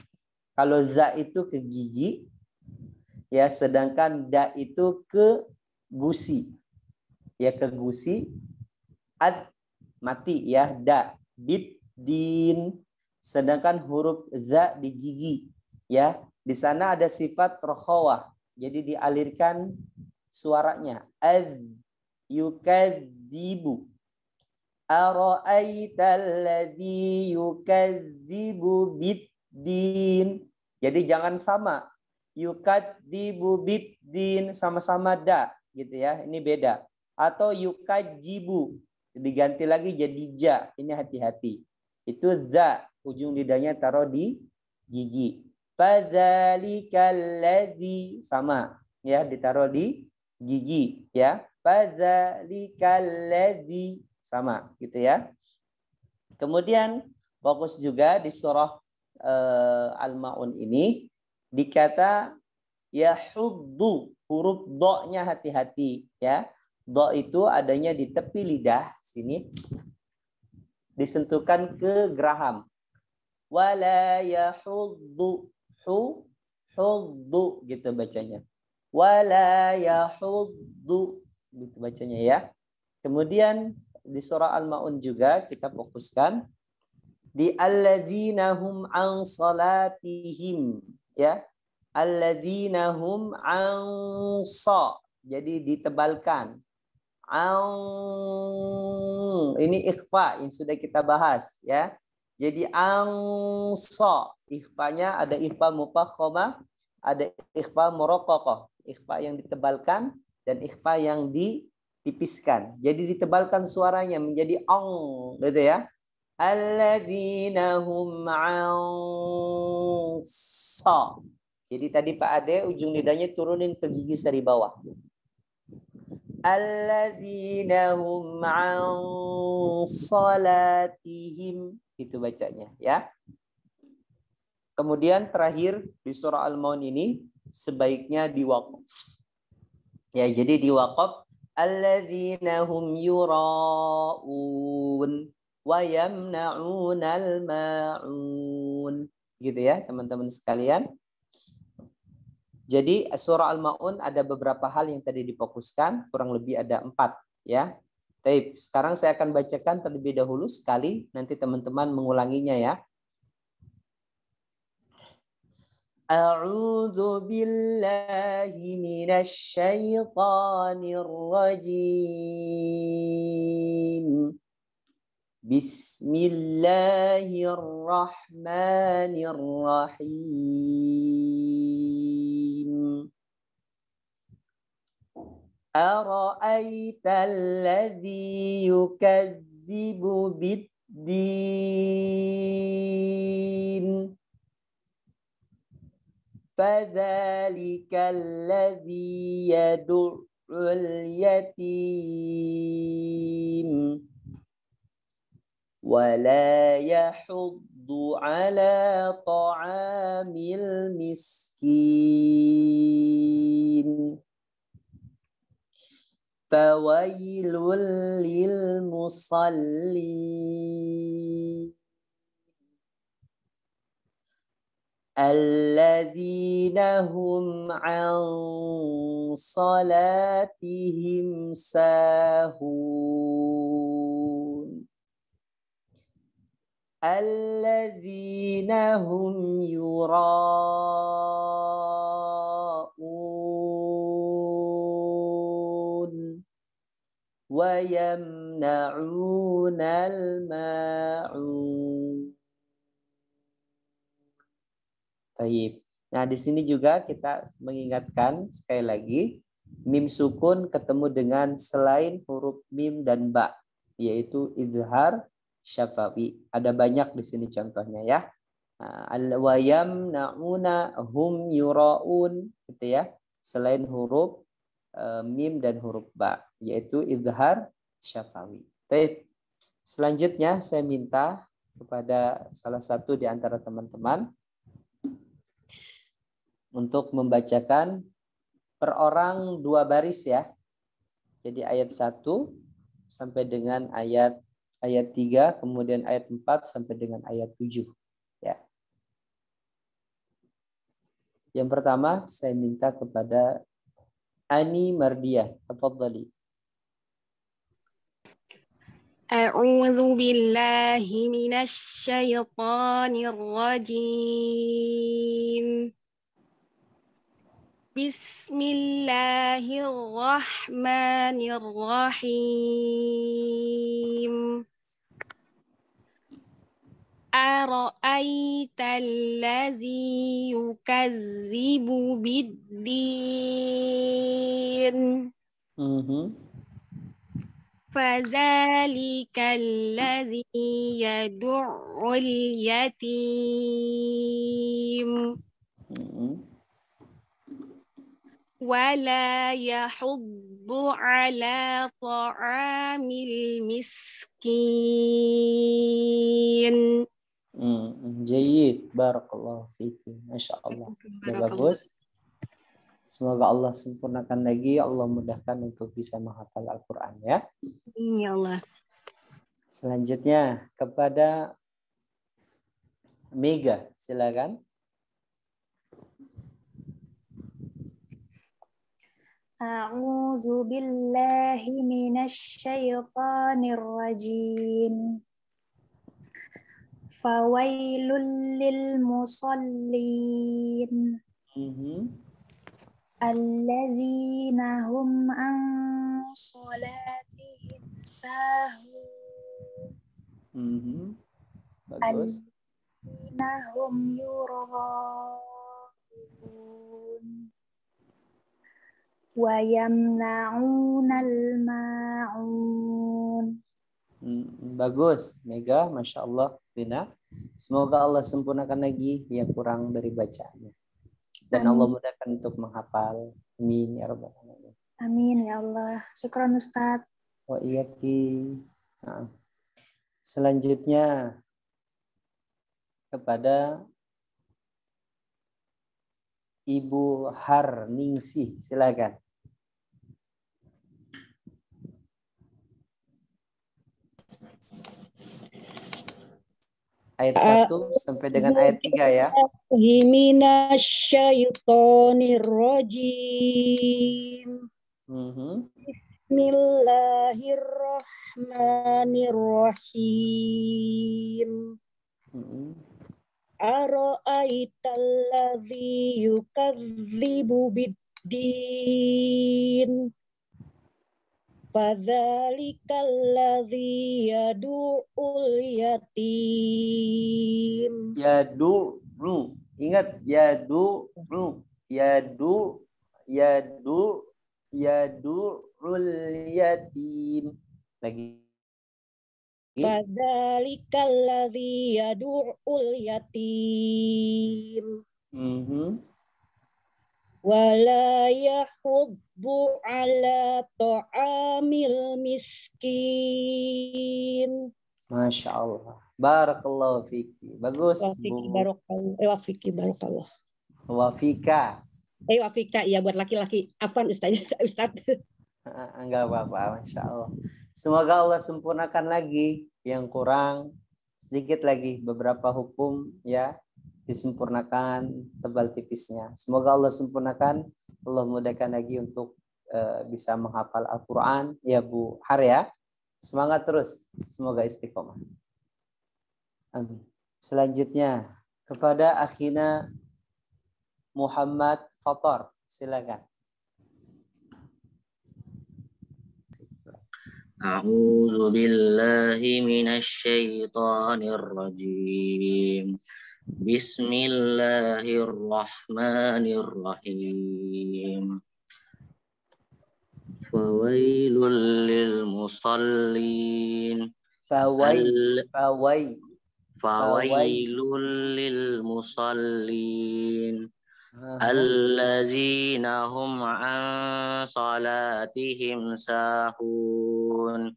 Kalau za itu ke gigi ya, sedangkan da itu ke gusi. Ya, ke gusi. Ad mati ya, da bit din, sedangkan huruf za di gigi ya. Di sana ada sifat rokhawah, jadi dialirkan suaranya. Az yukadzibu ara'aital ladzi yukadzibu bid din. Jadi jangan sama yukadzibu bid din sama-sama da gitu ya, ini beda. Atau yukadzibu diganti lagi jadi ja, ini hati-hati. Itu za, ujung lidahnya taruh di gigi. Fadzalikal ladzi, sama ya, ditaruh di gigi ya. Fadzalikal ladzi, sama gitu ya. Kemudian fokus juga di surah Al-Ma'un ini dikata yahuddu, huruf do-nya hati-hati ya. Do itu adanya di tepi lidah sini, disentuhkan ke geraham. Wala yahuddu, huddu gitu bacanya. Wala yahuddu gitu bacanya ya. Kemudian di surah Al-Ma'un juga kita fokuskan di alladzina hum an salatihim ya. Alladzina hum an sa, jadi ditebalkan. Ini ikhfa yang sudah kita bahas ya. Jadi angsa, ikhfanya ada ikhfa mufakhamah, ada ikhfa muraqqaqah. Ikhfa yang ditebalkan dan ikhfa yang ditipiskan. Jadi ditebalkan suaranya menjadi ang gitu ya. Alladzina hum an sa. Jadi tadi Pak Ade ujung lidahnya turunin ke gigi dari bawah. Alladzina hum an salatihim, gitu bacanya ya. Kemudian terakhir di surah Al-Maun ini sebaiknya diwaqaf. Ya, jadi diwaqaf alladzina hum yura'un wa yamna'unal ma'un. Gitu ya, teman-teman sekalian. Jadi surah Al-Maun ada beberapa hal yang tadi difokuskan, kurang lebih ada 4 ya. Baik, sekarang saya akan bacakan terlebih dahulu sekali, nanti teman-teman mengulanginya ya. A'udzu billahi minasy syaithanir rajim. Bismillahirrahmanirrahim. Ara'aita alladhi yukadzibu bid-din. Fadzalika alladhi yad'ul yatim. ولا يحض على طعام المسكين فويل للمصلين الذين هم عن صلاتهم ساهون الذين هم يراءون ويمنعون الماعون. Baik. Nah, di sini juga kita mengingatkan sekali lagi, mim sukun ketemu dengan selain huruf mim dan ba, yaitu izhar syafawi. Ada banyak di sini contohnya ya. Al-wayam na'una hum yuraun, gitu ya. Selain huruf mim dan huruf ba, yaitu izhar syafawi. Baik. Selanjutnya saya minta kepada salah satu di antara teman-teman untuk membacakan per orang 2 baris ya. Jadi ayat 1 sampai dengan ayat 3, kemudian ayat 4 sampai dengan ayat 7. Ya. Yang pertama saya minta kepada Ani Mardiah. Tafadhali. A'udzu billahi minasy syaithanir rajim. Bismillahirrahmanirrahim. Ara'aita allazi yukadzibu bid-din. Fadzalika allazi yad'ul yatim. Wala yahuddu ala ta'amil miskin. Jayyid, barakallahu fiki. Masya Allah. Sudah bagus. Semoga Allah sempurnakan lagi, Allah mudahkan untuk bisa menghafal Al-Quran ya. Ya Allah. Selanjutnya kepada Mega, silakan. A'udzu billahi minasy syaithanir rajim. Fawailul lil musallin. Alladzina hum an salatihim sahun. Bagus. Alladzina hum yura'un wa yamna'unal ma'un. Bagus, Mega, Masya Allah, Rina. Semoga Allah sempurnakan lagi yang kurang dari bacaannya. Dan Amin. Allah mudahkan untuk menghafal. Amin ya rabbal alamin. Amin ya Allah. Syukran Ustadz. Wa iyaki. Nah, selanjutnya kepada Ibu Harningsih, silakan. Ayat 1 sampai dengan ayat 3 ya. Minasyaitonirrajim. Bismillahirrahmanirrahim. Ara'aitalladzi yukadzibu biddin. Fadzalikalladzi yadu'ul yatim. Yadu'u. Ingat yadu'u. Yadu'ul yatim. Lagi. Fadzalikalladzi yadu'ul yatim. Wala yahuddu ala ta'amil miskin. Masya Allah. Barakallahu fiki. Bagus. Wafiki barakallah. Wafiki barakallah. Wafika. Wafika, ya buat laki-laki. Afwan Ustaz. Enggak apa-apa. Masya Allah. Semoga Allah sempurnakan lagi yang kurang. Sedikit lagi beberapa hukum ya. Disempurnakan tebal tipisnya. Semoga Allah sempurnakan, Allah mudahkan lagi untuk bisa menghafal Al-Quran. Ya Bu Har ya. Semangat terus. Semoga istiqomah. Amin. Selanjutnya kepada akhina Muhammad Fathar. Silakan. A'udzu billahi minasy syaithanir rajim. Bismillahirrahmanirrahim. Fawailul lil musallin. Fawailul lil musallin. Allazina hum an salatihim sahun.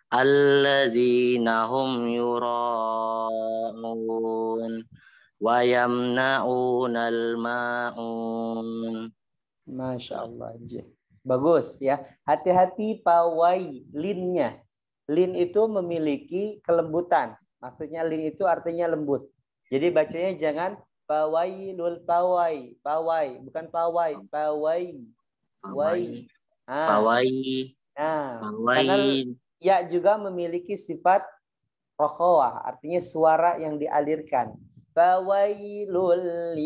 Allazina hum yura'un. Wa yamna'unal ma'un. Masya Allah. Bagus ya. Hati-hati pawai linnya. Lin itu memiliki kelembutan. Maksudnya lin itu artinya lembut. Jadi bacanya jangan pawailul pawai. Pawai. Bukan pawai. Pawai. Pawai. Pawai. Nah, karena ya juga memiliki sifat rokhawah. Artinya suara yang dialirkan. Fawailul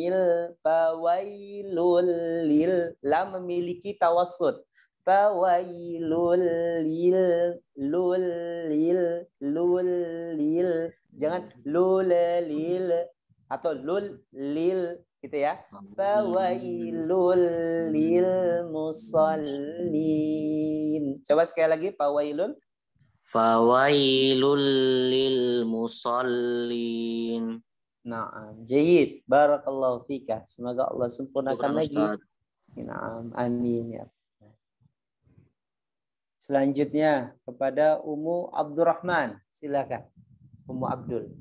lil lam memiliki tawassut. Fawailul lil jangan lil atau lil gitu ya. Fawailul lil musallin. Coba sekali lagi fawailul lil musallin. Naam, jayyid. Barakallahu fika. Semoga Allah sempurnakan lagi. Naam, amin ya. Selanjutnya kepada Ummu Abdurrahman. Silakan. Ummu Abdul.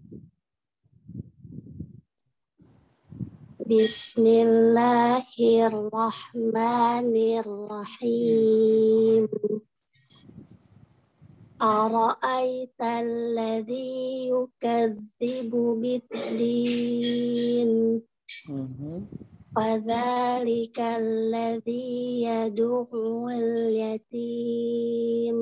Bismillahirrahmanirrahim. Ara'aita alladhi yukadzibu biddin. Fadzalika alladhi yadu'ul yatim.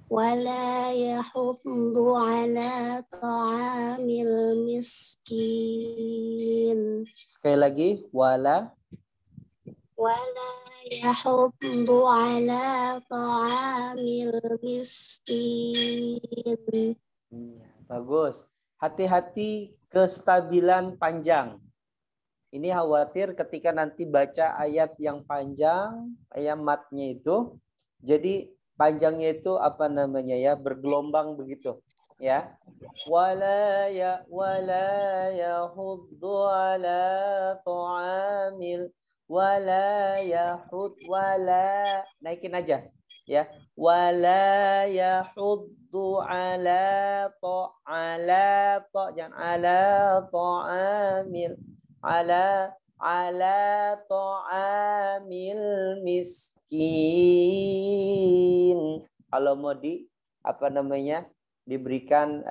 Wala yahuddu ala ta'amil miskin. Sekali lagi, wala yahuddu ala ta'amil miskin. Bagus. Hati-hati kestabilan panjang. Ini khawatir ketika nanti baca ayat yang panjang, ayat matnya itu, jadi panjangnya itu apa namanya ya, bergelombang begitu ya. Wala yahuddu ala ta'amil, wala yahud, wala, naikin aja ya. Wala yahuddu ala jangan ala ta'amil, ala ta'amil miskin. Kalau mau apa namanya, diberikan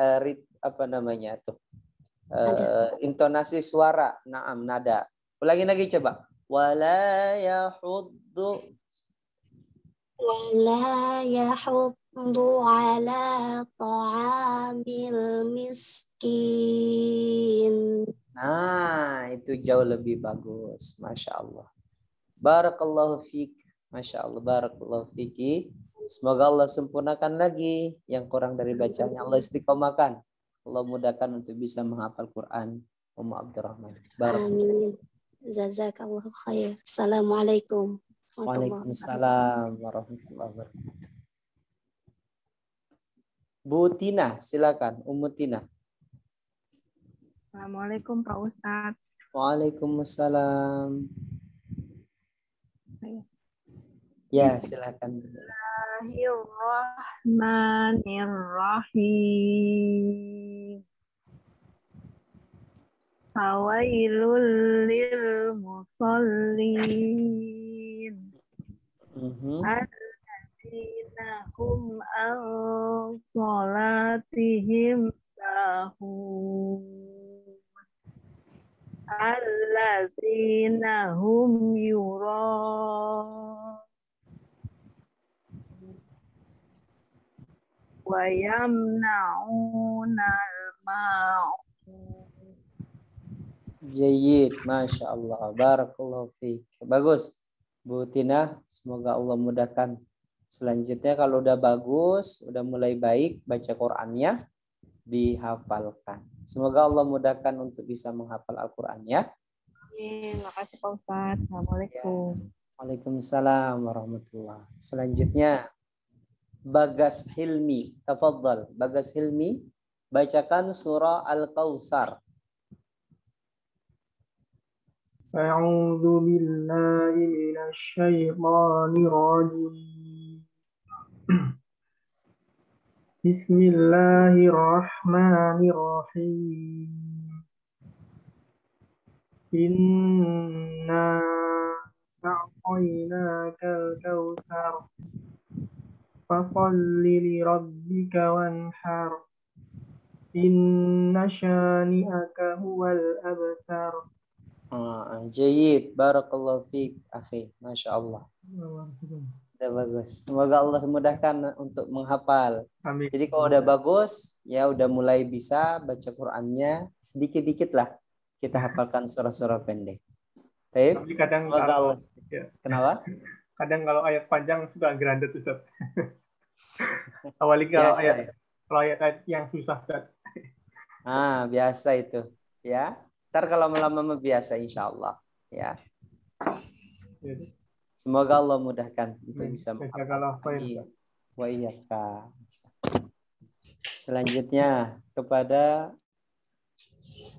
apa namanya tuh, intonasi suara, naam, nada. Ulangi lagi coba. Wala yahuddu ala ta'amil miskin. Nah, itu jauh lebih bagus. Masya Allah. Barakallahu fiik. Masya Allah. Barakallahu fiiki. Semoga Allah sempurnakan lagi yang kurang dari bacanya. Allah istiqomahkan. Allah mudahkan untuk bisa menghafal Quran. Ummu Abdurrahman. Amin. Jazakallahu khair. Assalamualaikum. Waalaikumsalam warahmatullahi wabarakatuh. Bu Tina, silakan. Ummu Tina. Assalamualaikum Pak Ustadz. Waalaikumsalam. Ya, silakan. Bismillahirrahmanirrahim. Fawailul lil musallin. Alladzina hum an salatihim sahun. Alladzina hum yura'un wa yamna'una al-ma'un. Jayyid, Masya Allah. Barakallahu fiik. Bagus, Bu Tina. Semoga Allah mudahkan. Selanjutnya kalau udah bagus, udah mulai baik baca Qur'annya, dihafalkan. Semoga Allah mudahkan untuk bisa menghafal Al-Qur'annya. Terima kasih Pak Ustadz. Assalamualaikum. Waalaikumsalam warahmatullahi. Selanjutnya Bagas Hilmi. Tafadhal Bagas Hilmi, bacakan surah Al-Kautsar. A'udzu billahi minasy syaithanir rajim. Bismillahirrahmanirrahim. Inna a'tainakal kautsar. Fasholli li rabbika wanhar. Inna syani'aka huwal abtar. Jayyid, barakallahu fiik, akhi. Masya Allah. Udah bagus. Semoga Allah memudahkan untuk menghafal. Amin. Jadi kalau udah bagus, ya udah mulai bisa baca Qur'annya, sedikit-dikit lah kita hafalkan surah-surah pendek. Baik. Tapi kadang Semoga kalau, Allah. Ya. Kenapa? Kadang kalau ayat panjang suka grandet, Ustaz. Awalnya kalau ayat yang susah, Ustaz. Biasa itu, ya. Ntar kalau lama-lama biasa, insya Allah, ya. Semoga Allah mudahkan untuk bisa menghafal. Wa iyyaka. Selanjutnya kepada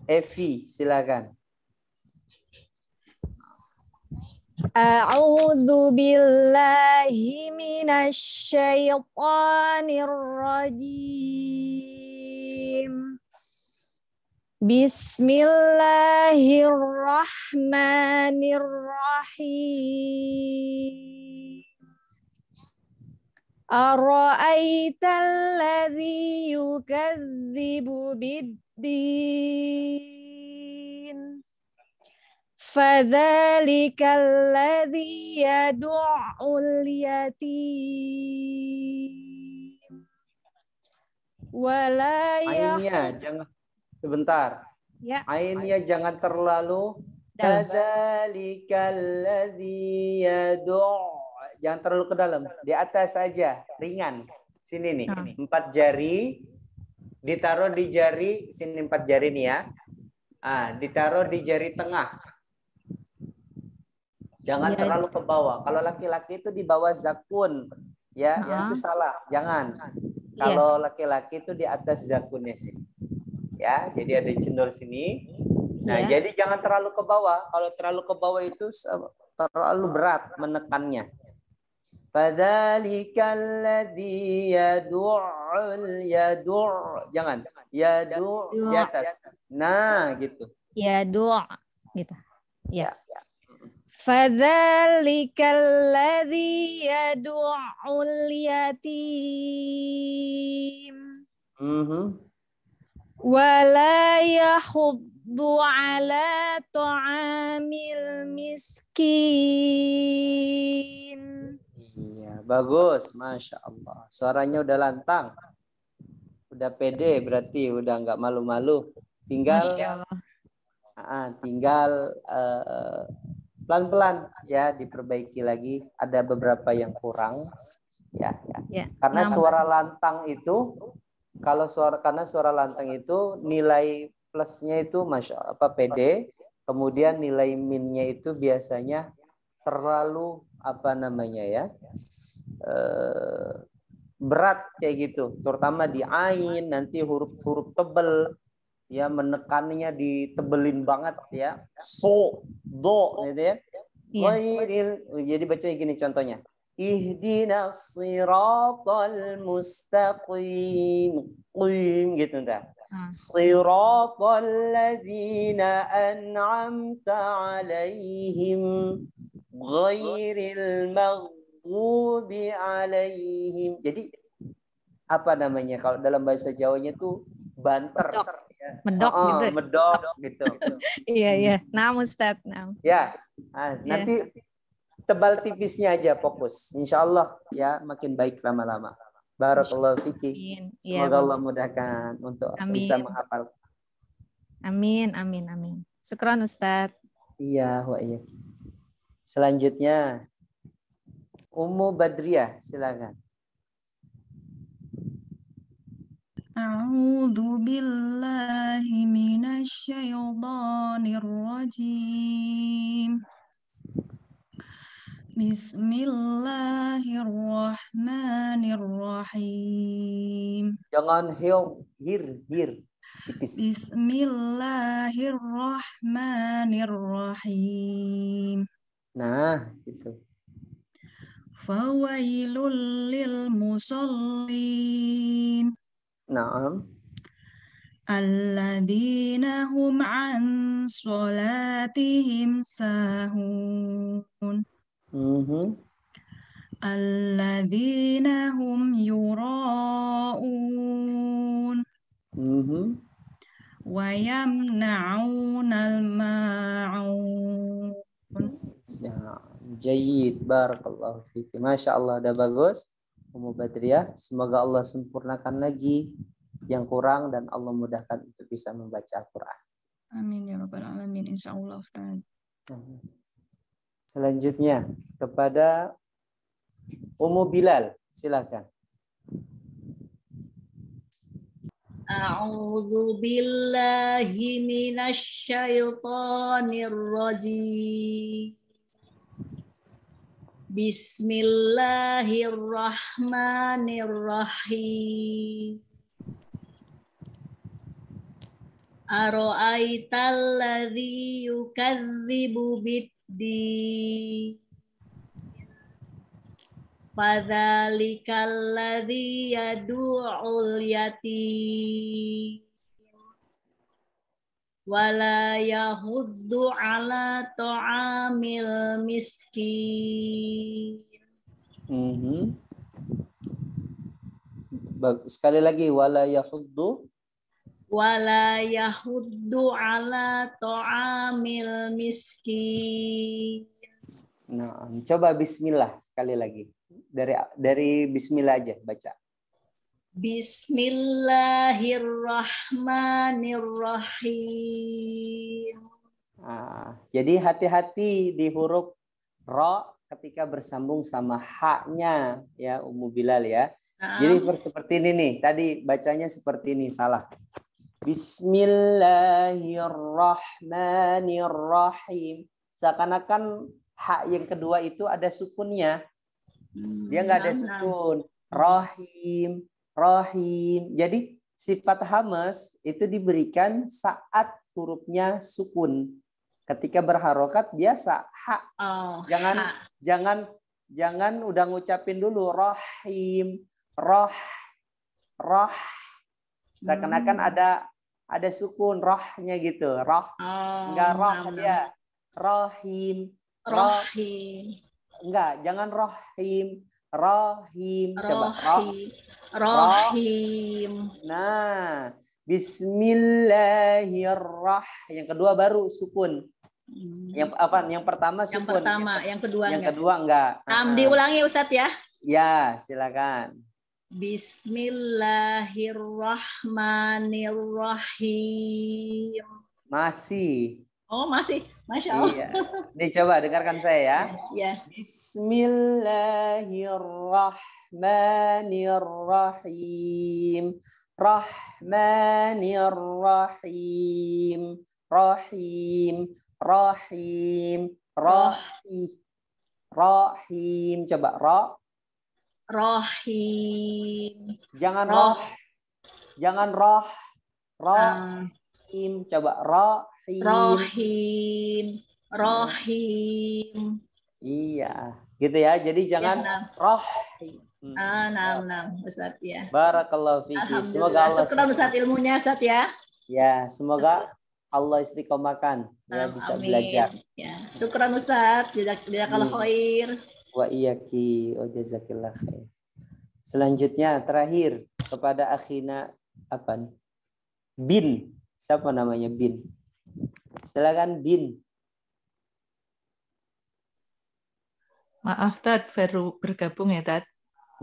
Evi, silakan. A'udzu billahi minasy syaithanir rajim. Bismillahirrahmanirrahim. Ara'aital ladzi yukadzibu bid-din. Fadzalikal ladzi yad'ul yatim. Wala Ainnya jangan sebentar. Ya. Ainnya jangan terlalu. Fadzalikal ladzi yad'u. Jangan terlalu ke dalam. Di atas saja, ringan. Sini nih, 4 jari ditaruh di jari sini, 4 jari nih ya. Ditaruh di jari tengah. Jangan terlalu ke bawah. Kalau laki-laki itu di bawah zakun. Ya, itu salah. Jangan. Kalau laki-laki itu di atas zakunnya sih. Ya, jadi ada cendol sini. Nah, jadi jangan terlalu ke bawah. Kalau terlalu ke bawah itu terlalu berat menekannya. Fadzalikal ladzi yad'u. Jangan. Yad'u di atas. Nah, gitu. Yad'u gitu. Ya. Fadzalikal ladzi yad'ul yatim. Wala yahuddu ala ta'amil miskin. Iya, bagus, Masya Allah. Suaranya udah lantang, udah pede, berarti udah nggak malu-malu. Tinggal, pelan-pelan ya diperbaiki lagi. Ada beberapa yang kurang, ya. Karena suara lantang itu. Karena suara lantang itu nilai plusnya itu PD, kemudian nilai minnya itu biasanya terlalu berat kayak gitu, terutama di ain, nanti huruf-huruf tebel ya, menekannya ditebelin banget ya, do gitu ya. Jadi baca gini contohnya. Ihdinas siratal mustaqim. Gitu entar. Siratal ladzina an'amta 'alaihim ghairil maghdubi 'alaihim. Jadi kalau dalam bahasa Jawanya tuh banter. Medok gitu. Iya. Nah, Ustaz. Ya. Nanti tebal tipisnya aja fokus. Insya Allah ya makin baik lama-lama. Barakallahu fiki. Semoga Allah mudahkan untuk bisa menghafal. Amin. Syukran Ustaz. Iya, wa iya. Selanjutnya Ummu Badriah, silakan. A'udzu billahi minasy syaithanir rajim. Bismillahirrahmanirrahim. Jangan hir. Bismillahirrahmanirrahim. Nah, gitu. Fawailul lil musallin. Naam. Alladzina hum an sholatihim sahun. Alladzina hum yura'un. Wa yamna'unal ma'un. Ya, jayyid, barakallahu fiki. Masya Allah, udah bagus Ummu Badriah. Semoga Allah sempurnakan lagi yang kurang dan Allah mudahkan untuk bisa membaca Al-Quran. Amin ya rabbal alamin, insyaallah Ustaz. Selanjutnya kepada Ummu Bilal, silakan. A'udzu billahi minasy syaithanir rajim. Bismillahirrahmanirrahim. Ara'aital ladzi yukadzibu bid-din. Fadzalikal ladzi yad'ul yatim. Wala yahuddu ala ta'amil miskin. Sekali lagi, wala yahuddu ala ta'amil miskin. Nah, coba bismillah sekali lagi. Dari bismillah aja baca. Bismillahirrahmanirrahim. Jadi hati-hati di huruf ro ketika bersambung sama ha-nya ya Ummu Bilal ya. Jadi seperti ini nih, tadi bacanya seperti ini, salah. Bismillahirrahmanirrahim. Seakan-akan ha yang kedua itu ada sukunnya. Dia nggak ada sukun. Rahim, rahim. Jadi sifat hamas itu diberikan saat hurufnya sukun. Ketika berharokat biasa ha. Jangan udah ngucapin dulu rahim, roh. Seakan-akan ada sukun rohnya gitu. Roh. Enggak roh dia. Rahim. Enggak, jangan rahim. Rahim. Coba Rahim. Nah, bismillahirrahmanirrahim. Yang kedua baru sukun. Yang apa? Yang pertama sukun. Yang pertama, yang kedua yang enggak. kedua enggak. Diulangi Ustadz ya. Ya, silakan. Bismillahirrahmanirrahim. Masih. Oh, masih. Masya Allah. Iya. Nih coba dengarkan saya ya. Ya. Bismillahirrahmanirrahim. Rahmanirrahim. Rahim. Coba Rahim. Jangan roh. Jangan roh. Rahim. Coba Rahim. Iya, gitu ya. Jadi jangan rohim. Ustaz ya. Barakallahu fiki. Semoga Allah. Syukran Ustaz ilmunya Ustaz ya. Ya, semoga Allah istiqomahkan ya bisa belajar. Ya, syukran Ustaz. Jazakallahu khair. Wa iyyaki wa jazakillah khair. Selanjutnya terakhir kepada akhina apa nih? Bin. Siapa namanya Bin? Silakan Bin. Maaf Tad, baru bergabung ya Tad.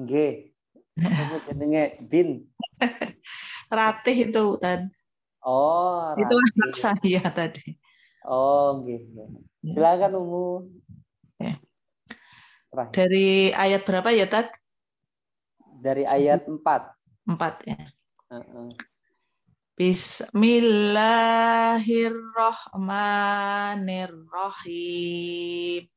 Nggih. Apa jenenge Bin? Ratih itu Tad. Oh, itu anak saya tadi. Oh, nggih. Silakan Umu. Dari ayat berapa ya Tad? Dari ayat 4. 4 ya. Bismillahirrahmanirrahim.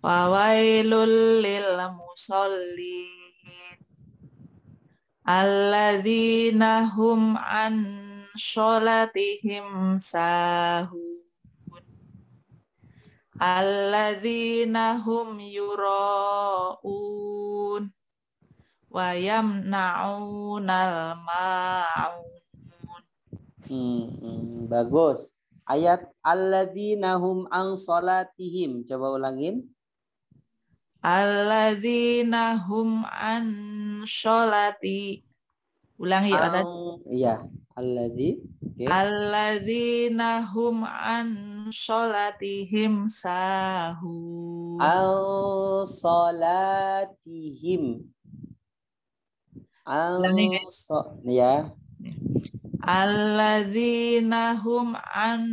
Fawailul lil musallin alladzina hum an sholatihim sahun alladzina hum yura'un wa yamna'unal ma'un. Bagus. Ayat alladzina hum an salatihim. Coba ulangin. Alladzina hum an sholati. Ulangi ya tadi. Iya, alladzi. Okay. Alladzina hum an sholatihim sahun. An salatihim. Ya. Alladzina hum an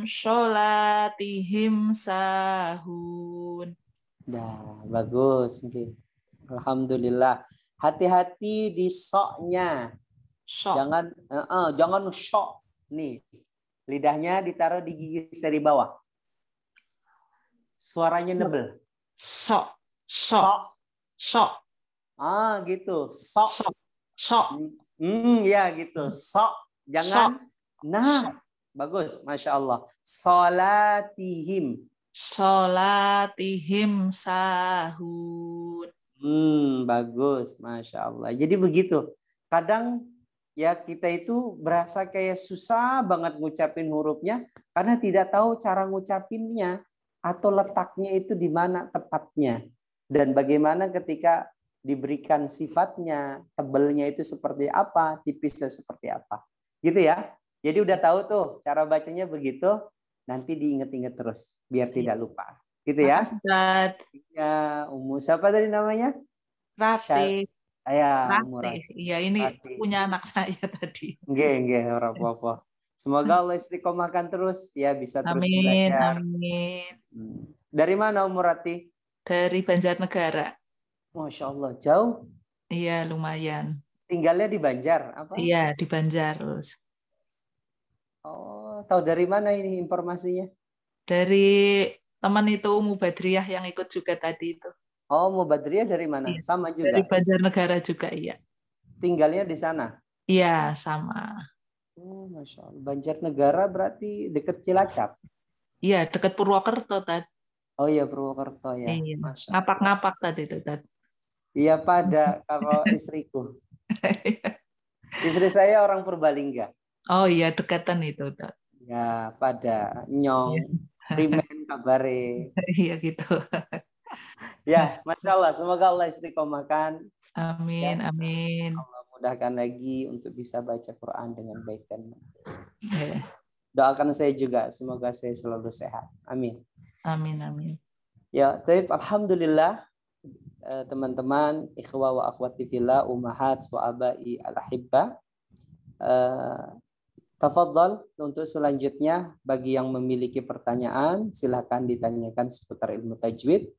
sholatihim sahun. Dah, bagus. Okay. Alhamdulillah. Hati-hati di sok-nya. Jangan sok. Nih, lidahnya ditaruh di gigi seri bawah. Suaranya nebel. Sok. Gitu. Sok. Ya gitu. Sok. Jangan. Nah, bagus. Masya Allah. Salatihim sahun. Bagus. Masya Allah. Jadi begitu. Kadang ya kita itu berasa kayak susah banget ngucapin hurufnya karena tidak tahu cara ngucapinnya atau letaknya itu di mana tepatnya. Dan bagaimana ketika diberikan sifatnya, tebelnya itu seperti apa, tipisnya seperti apa. Gitu ya. Jadi udah tahu tuh cara bacanya begitu, nanti diinget-inget terus biar tidak lupa. Gitu ya. Ya, Umu siapa tadi namanya? Ratih. Iya, ini punya anak saya tadi. Nggih, ora apa-apa. Semoga Allah istiqomahkan terus ya bisa terus belajar. Amin. Dari mana Ummu Ratih? Dari Banjarnegara. Masya Allah, jauh? Iya, lumayan. Tinggalnya di Banjar apa? Iya, di Banjar. Oh, tahu dari mana ini informasinya? Dari teman itu Umu Badriah yang ikut juga tadi itu. Oh, Mubadriyah dari mana? Iya. Sama juga. Dari Banjarnegara juga, iya. Tinggalnya di sana. Iya, sama. Oh, Masya Allah. Banjarnegara berarti dekat Cilacap. Iya, dekat Purwokerto tadi. Oh iya, Purwokerto ya. Iya. Masya Allah. Ngapak-ngapak tadi itu tadi. Iya, pada kalau istriku. Istri saya orang Purbalingga. Oh iya, dekatan itu, Dad. Ya, pada Nyong, Primen, Kabare. Iya gitu. Ya, Masya Allah. Semoga Allah istiqomahkan. Amin, Ya, amin. Allah mudahkan lagi untuk bisa baca Quran dengan baik dan benar. Ya. Doakan saya juga, semoga saya selalu sehat. Amin. Amin, amin. Ya, taib, alhamdulillah teman-teman, ikhwah wa akhwati fillah, ummahat wa abai al-ahibba. Tafadhal untuk selanjutnya bagi yang memiliki pertanyaan silakan ditanyakan seputar ilmu tajwid.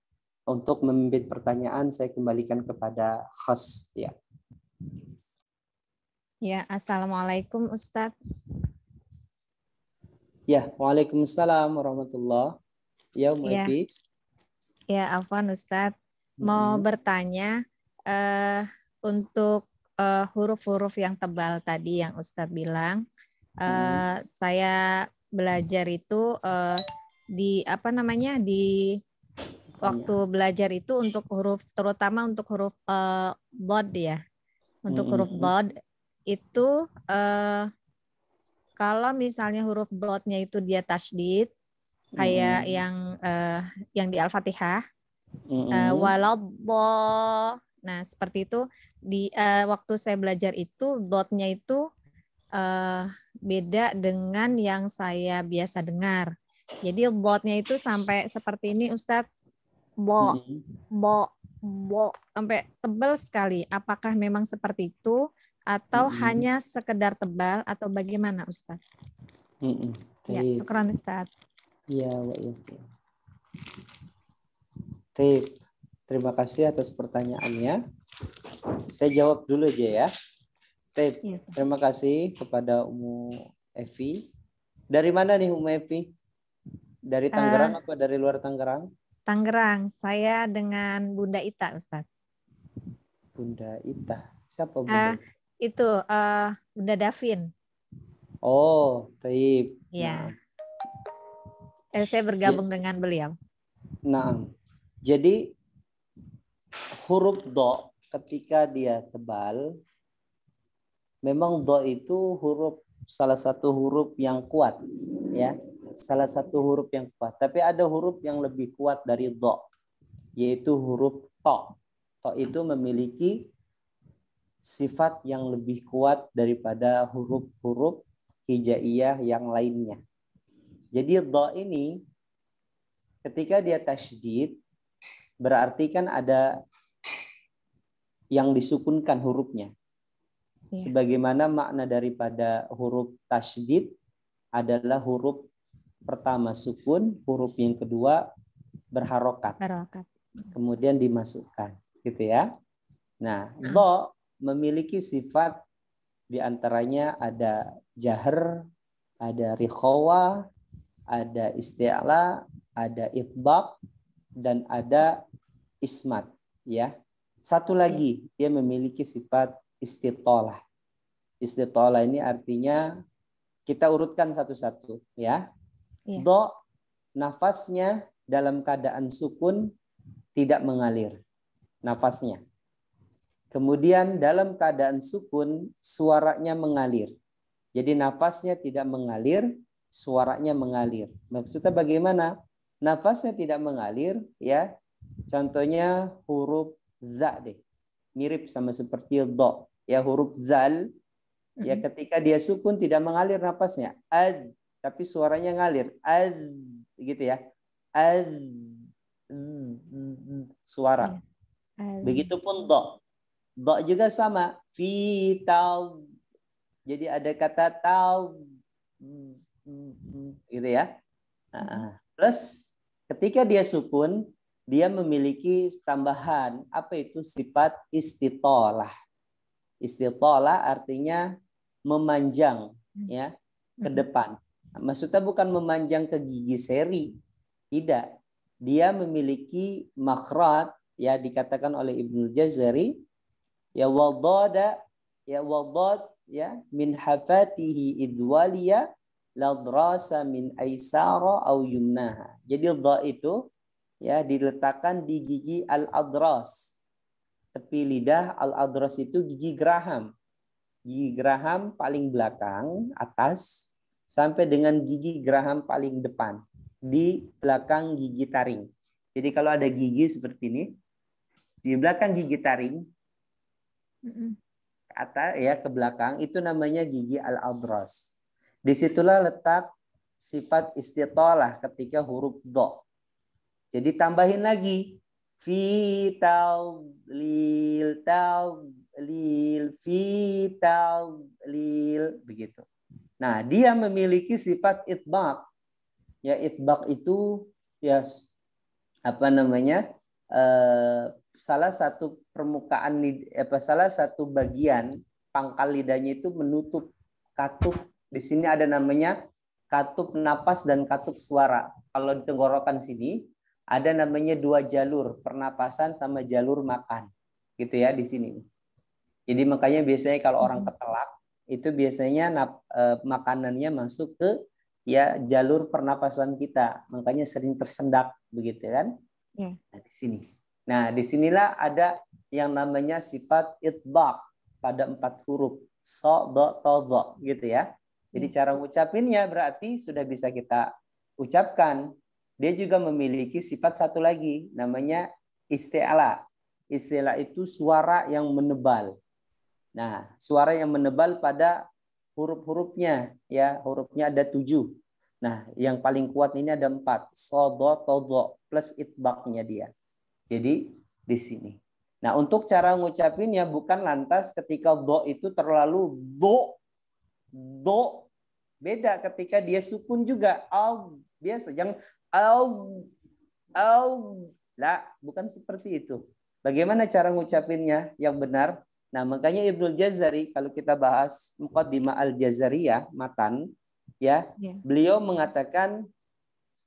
Untuk memimpin pertanyaan saya kembalikan kepada host ya. Ya, assalamualaikum Ustadz. Ya, waalaikumsalam warahmatullah. Ya, Mu'afi. Ya, afwan Ustadz. Mau bertanya untuk huruf-huruf yang tebal tadi yang Ustadz bilang. Saya belajar itu di waktu belajar itu untuk huruf, terutama untuk huruf dod ya. Untuk huruf dod itu kalau misalnya huruf dodnya itu dia tasydid kayak yang di Al-Fatihah, waladdo. Nah, seperti itu di waktu saya belajar itu dodnya itu beda dengan yang saya biasa dengar. Jadi dodnya itu sampai seperti ini Ustadz. Bo, sampai tebal sekali. Apakah memang seperti itu atau hanya sekedar tebal atau bagaimana Ustadz? Ya, syukran Ustadz. Ya, terima kasih atas pertanyaannya. Saya jawab dulu aja ya. Terima kasih kepada Umu Evi. Dari mana nih Umu Evi? Dari Tangerang apa dari luar Tangerang? Tangerang. Saya dengan Bunda Ita, Ustadz. Bunda Ita. Siapa Bunda? Itu Bunda Davin. Oh, taib. Ya. Saya bergabung dengan beliau. Nah, jadi huruf do ketika dia tebal, memang do itu salah satu huruf yang kuat, ya. Salah satu huruf yang kuat. Tapi ada huruf yang lebih kuat dari do, yaitu huruf to. To itu memiliki sifat yang lebih kuat daripada huruf-huruf hijaiyah yang lainnya. Jadi do ini ketika dia tasydid berarti kan ada yang disukunkan hurufnya. Sebagaimana makna daripada huruf tasydid adalah huruf pertama sukun, huruf yang kedua berharokat. Kemudian dimasukkan, gitu ya. Nah, do memiliki sifat diantaranya ada jahr, ada rikhawa, ada isti'la, ada itbaq, dan ada ismat, ya. Satu lagi, dia memiliki sifat istitolah. Istitolah ini artinya kita urutkan satu-satu, ya. Do, nafasnya dalam keadaan sukun tidak mengalir, nafasnya. Kemudian dalam keadaan sukun, suaranya mengalir. Jadi nafasnya tidak mengalir, suaranya mengalir. Maksudnya bagaimana? Nafasnya tidak mengalir, ya. Contohnya huruf za deh. Mirip sama seperti do. Ya, huruf zal, ya ketika dia sukun tidak mengalir nafasnya. Ad, tapi suaranya ngalir. Ad, gitu ya. Ad, suara. Begitupun do. Do juga sama. Fi tal. Jadi ada kata tal, gitu ya. Nah, plus ketika dia sukun, dia memiliki tambahan. Apa itu? Sifat istitolah. Istitolah artinya memanjang, ya, ke depan. Maksudnya bukan memanjang ke gigi seri. Tidak. Dia memiliki makhraj ya dikatakan oleh Ibnu Jazari ya wadada ya wadad ya min hafatihi idwaliya ladrasa min aisara au yumnaha. Jadi dha itu ya diletakkan di gigi al-adras. Tepi lidah al-adras itu gigi geraham. Gigi geraham paling belakang atas sampai dengan gigi geraham paling depan di belakang gigi taring. Jadi kalau ada gigi seperti ini di belakang gigi taring atas ya ke belakang itu namanya gigi al-adras. Disitulah letak sifat istitalah ketika huruf do. Jadi tambahin lagi fi talil fi talil begitu. Nah, dia memiliki sifat itbaq. Ya itbaq itu ya apa namanya? Salah satu permukaan salah satu bagian pangkal lidahnya itu menutup katup. Di sini ada namanya katup napas dan katup suara. Kalau di tenggorokan sini ada namanya dua jalur, pernapasan sama jalur makan. Gitu ya di sini. Jadi makanya biasanya kalau orang ketelak itu biasanya makanannya masuk ke ya jalur pernapasan kita. Makanya sering tersendak begitu kan? Yeah. Nah, di sini. Nah, disinilah ada yang namanya sifat itbaq pada 4 huruf. So, do, to, do. Gitu ya. Jadi cara ngucapinnya berarti sudah bisa kita ucapkan. Dia juga memiliki sifat satu lagi. Namanya isti'la. Isti'la itu suara yang menebal. Nah, suara yang menebal pada huruf-hurufnya. Ya, hurufnya ada 7. Nah, yang paling kuat ini ada 4. So, do, to, do. Plus itbaqnya dia. Jadi di sini. Nah, untuk cara ngucapinnya bukan lantas ketika do itu terlalu do. Beda ketika dia sukun juga al biasa. Jangan al lah, bukan seperti itu. Bagaimana cara ngucapinnya yang benar? Nah, makanya Ibnu Jazari kalau kita bahas Muqaddimah Al-Jazariyah matan ya, beliau mengatakan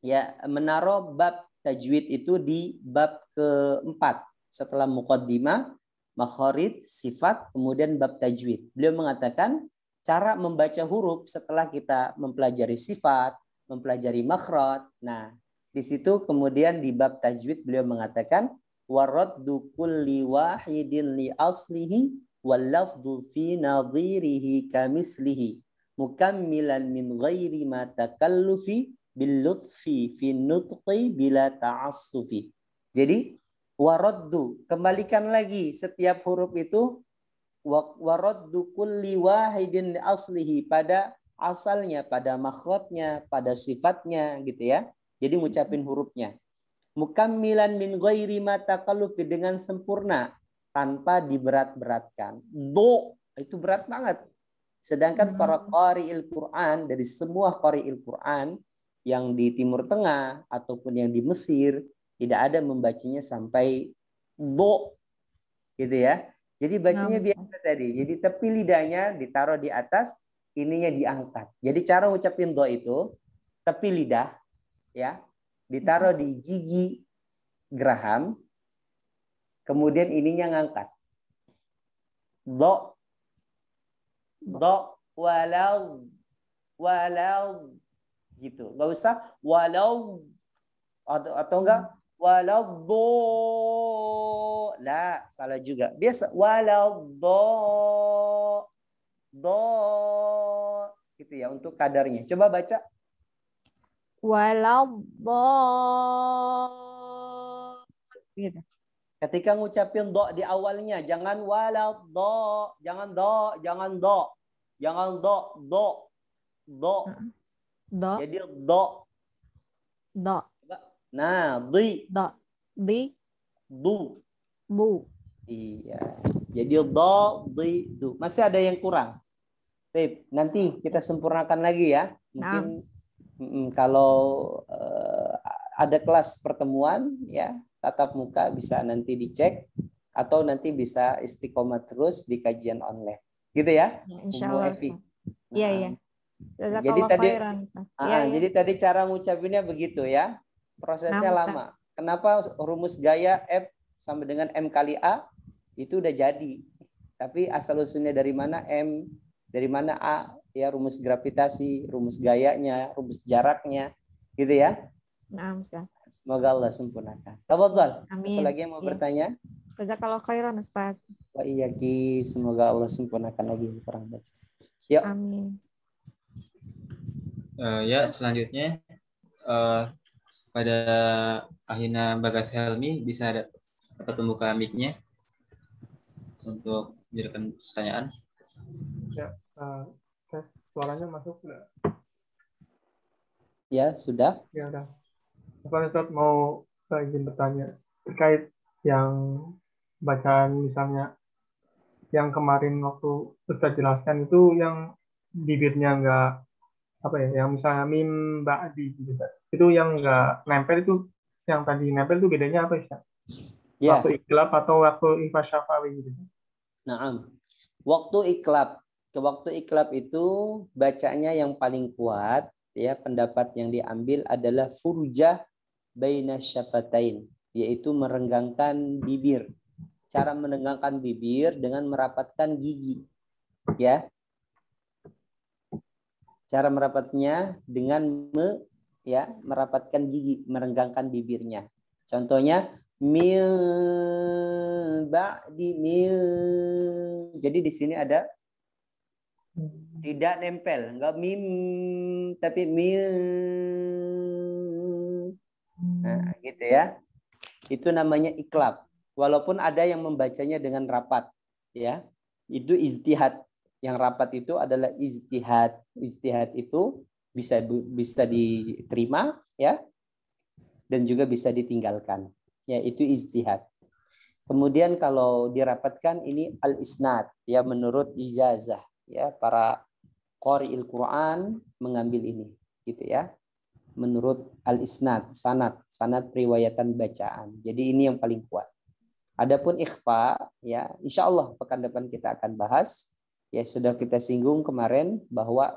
ya menaruh bab tajwid itu di bab keempat setelah muqaddimah, makharid, sifat, kemudian bab tajwid. Beliau mengatakan cara membaca huruf setelah kita mempelajari sifat, mempelajari makhraj. Nah, di situ kemudian di bab tajwid beliau mengatakan waraddu kulli wahidin li aslihi wal lafdhu fi nadhirihi kamislihi mukammilan min ghairi ma takallufi bilutfi fi nutqi bila ta'assufi. Jadi waraddu, kembalikan lagi setiap huruf itu waraddu kulli wahidin aslihi pada asalnya, pada makhrajnya, pada sifatnya gitu ya. Jadi ngucapin hurufnya. Mukammilan min ghairi ma takallufi, dengan sempurna tanpa diberat-beratkan. Do itu berat banget. Sedangkan para qari'il Quran, dari semua qari'il Quran yang di Timur Tengah ataupun yang di Mesir tidak ada membacanya sampai do gitu ya. Jadi bacanya biasa tadi. Jadi tepi lidahnya ditaruh di atas, ininya diangkat. Jadi cara ngucapin do itu tepi lidah ya, ditaruh di gigi geraham, kemudian ininya ngangkat. Do walau gitu. Nggak usah walau atau enggak walau do. Lah, salah juga. Biasa walau do gitu ya untuk kadarnya. Coba baca. Walau do gitu. Ketika ngucapin do di awalnya jangan walau do, jangan do, jangan do. Jangan do. Do. Jadi do. Do. Nah, di. Do. Di. Du. Bu. Iya. Jadi do, di, du. Masih ada yang kurang. Baik, nanti kita sempurnakan lagi ya. Mungkin kalau ada kelas pertemuan ya, tatap muka bisa nanti dicek atau nanti bisa istiqomah terus di kajian online. Gitu ya? Insya Allah. Iya, iya. Jadi tadi, jadi tadi cara ngucapinnya begitu ya, prosesnya lama. Kenapa rumus gaya F sama dengan M kali A itu udah jadi. Tapi asal usulnya dari mana M, dari mana A, ya rumus gravitasi, rumus gayanya, rumus jaraknya, gitu ya. Nah, Ustaz. Semoga Allah sempurnakan. Tafadhol. Amin. Apa lagi yang mau bertanya? Jazakallahu khairan, Ustaz. Wa iyyaki, semoga Allah sempurnakan lagi kurang baca. Yuk. Amin. Ya, selanjutnya pada Ahina Bagas Helmi bisa dapat membuka mic-nya untuk menjadikan pertanyaan. Ya, suaranya masuk nggak? Ya, sudah. Ya udah. Ustaz mau izin bertanya terkait yang bacaan misalnya yang kemarin waktu Ustaz jelaskan itu yang bibirnya nggak apa ya, yang misalnya mim ba'di gitu, itu yang nggak nempel itu, yang tadi nempel itu bedanya apa Ustaz? Ya. Waktu iklab atau waktu ikhfa syafawi gitu? Naam. Waktu iklab itu bacanya yang paling kuat ya, pendapat yang diambil adalah furjah baina syafatain, yaitu merenggangkan bibir. Cara merenggangkan bibir dengan merapatkan gigi. Ya. Cara merapatnya dengan merapatkan gigi, merenggangkan bibirnya. Contohnya mil ba'di mil. Jadi di sini ada tidak nempel, enggak mim tapi mil. Nah, gitu ya. Itu namanya iklab. Walaupun ada yang membacanya dengan rapat, ya. Itu ijtihad. Yang rapat itu adalah ijtihad. Ijtihad itu bisa diterima, ya. Dan juga bisa ditinggalkan. Ya, itu ijtihad. Kemudian kalau dirapatkan ini al-isnad, ya, menurut ijazah, ya, para qari'il Quran mengambil ini, gitu ya. Menurut al-isnad, sanad periwayatan bacaan. Jadi ini yang paling kuat. Adapun ikhfa, ya, insya Allah pekan depan kita akan bahas. Ya, sudah kita singgung kemarin bahwa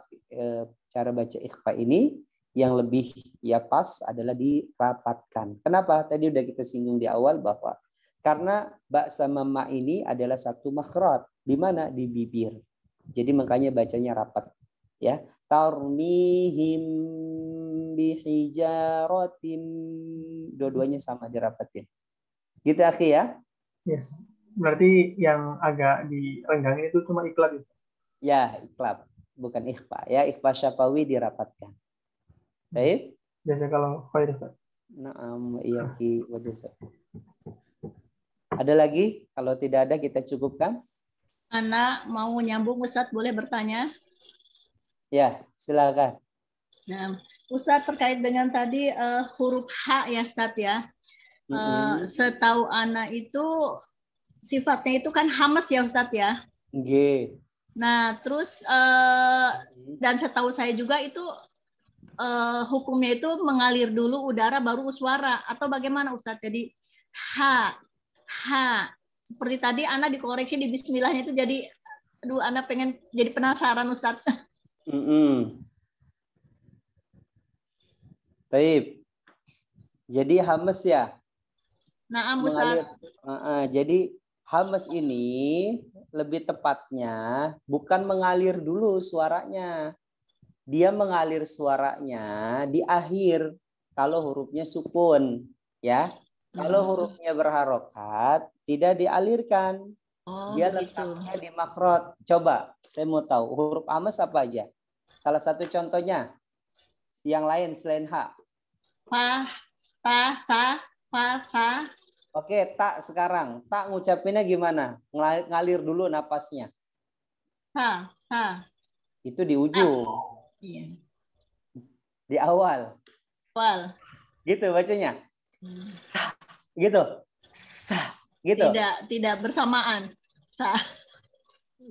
cara baca ikhfa ini yang lebih ya pas adalah dirapatkan. Kenapa? Tadi udah kita singgung di awal bahwa karena ba sama ma ini adalah satu makhraj. Di mana? Di bibir. Jadi makanya bacanya rapat. Ya, tarmihim bihijaratin, dua-duanya sama dirapatin. Gitu akhi ya? Yes. Berarti yang agak direnggangin itu cuma iklab itu? Ya, iklab, bukan ikhfa. Ya, ikhfa syafawi dirapatkan. Baik? Biasa kalau khair Ustaz. Naam, iya ki wajazak. Ada lagi? Kalau tidak ada kita cukupkan. Anak mau nyambung Ustaz, boleh bertanya? Ya, silakan. Nah, Ustaz terkait dengan tadi huruf H ya Ustaz ya. Setahu anak itu sifatnya itu kan hamas ya Ustaz ya. Nggih. Nah, terus dan setahu saya juga itu hukumnya itu mengalir dulu udara baru suara atau bagaimana Ustaz? Jadi H seperti tadi anak dikoreksi di bismillahnya itu jadi aduh anak pengen jadi penasaran Ustaz. Taib. Jadi hamas ya. Nah, Ustaz. Jadi hamas ini lebih tepatnya bukan mengalir dulu suaranya. Dia mengalir suaranya di akhir kalau hurufnya sukun, ya. Kalau hurufnya berharokat tidak dialirkan. Dia letaknya di makhraj. Coba, saya mau tahu huruf hamas apa aja? Salah satu contohnya. Yang lain selain H. Fa, ta, ta, fa, ta. Oke, tak sekarang. Tak ngucapinnya gimana? Ngalir dulu napasnya. Ta. Itu di ujung. Iya. Di awal. Gitu bacanya. Gitu. Gitu. Tidak bersamaan. Ta.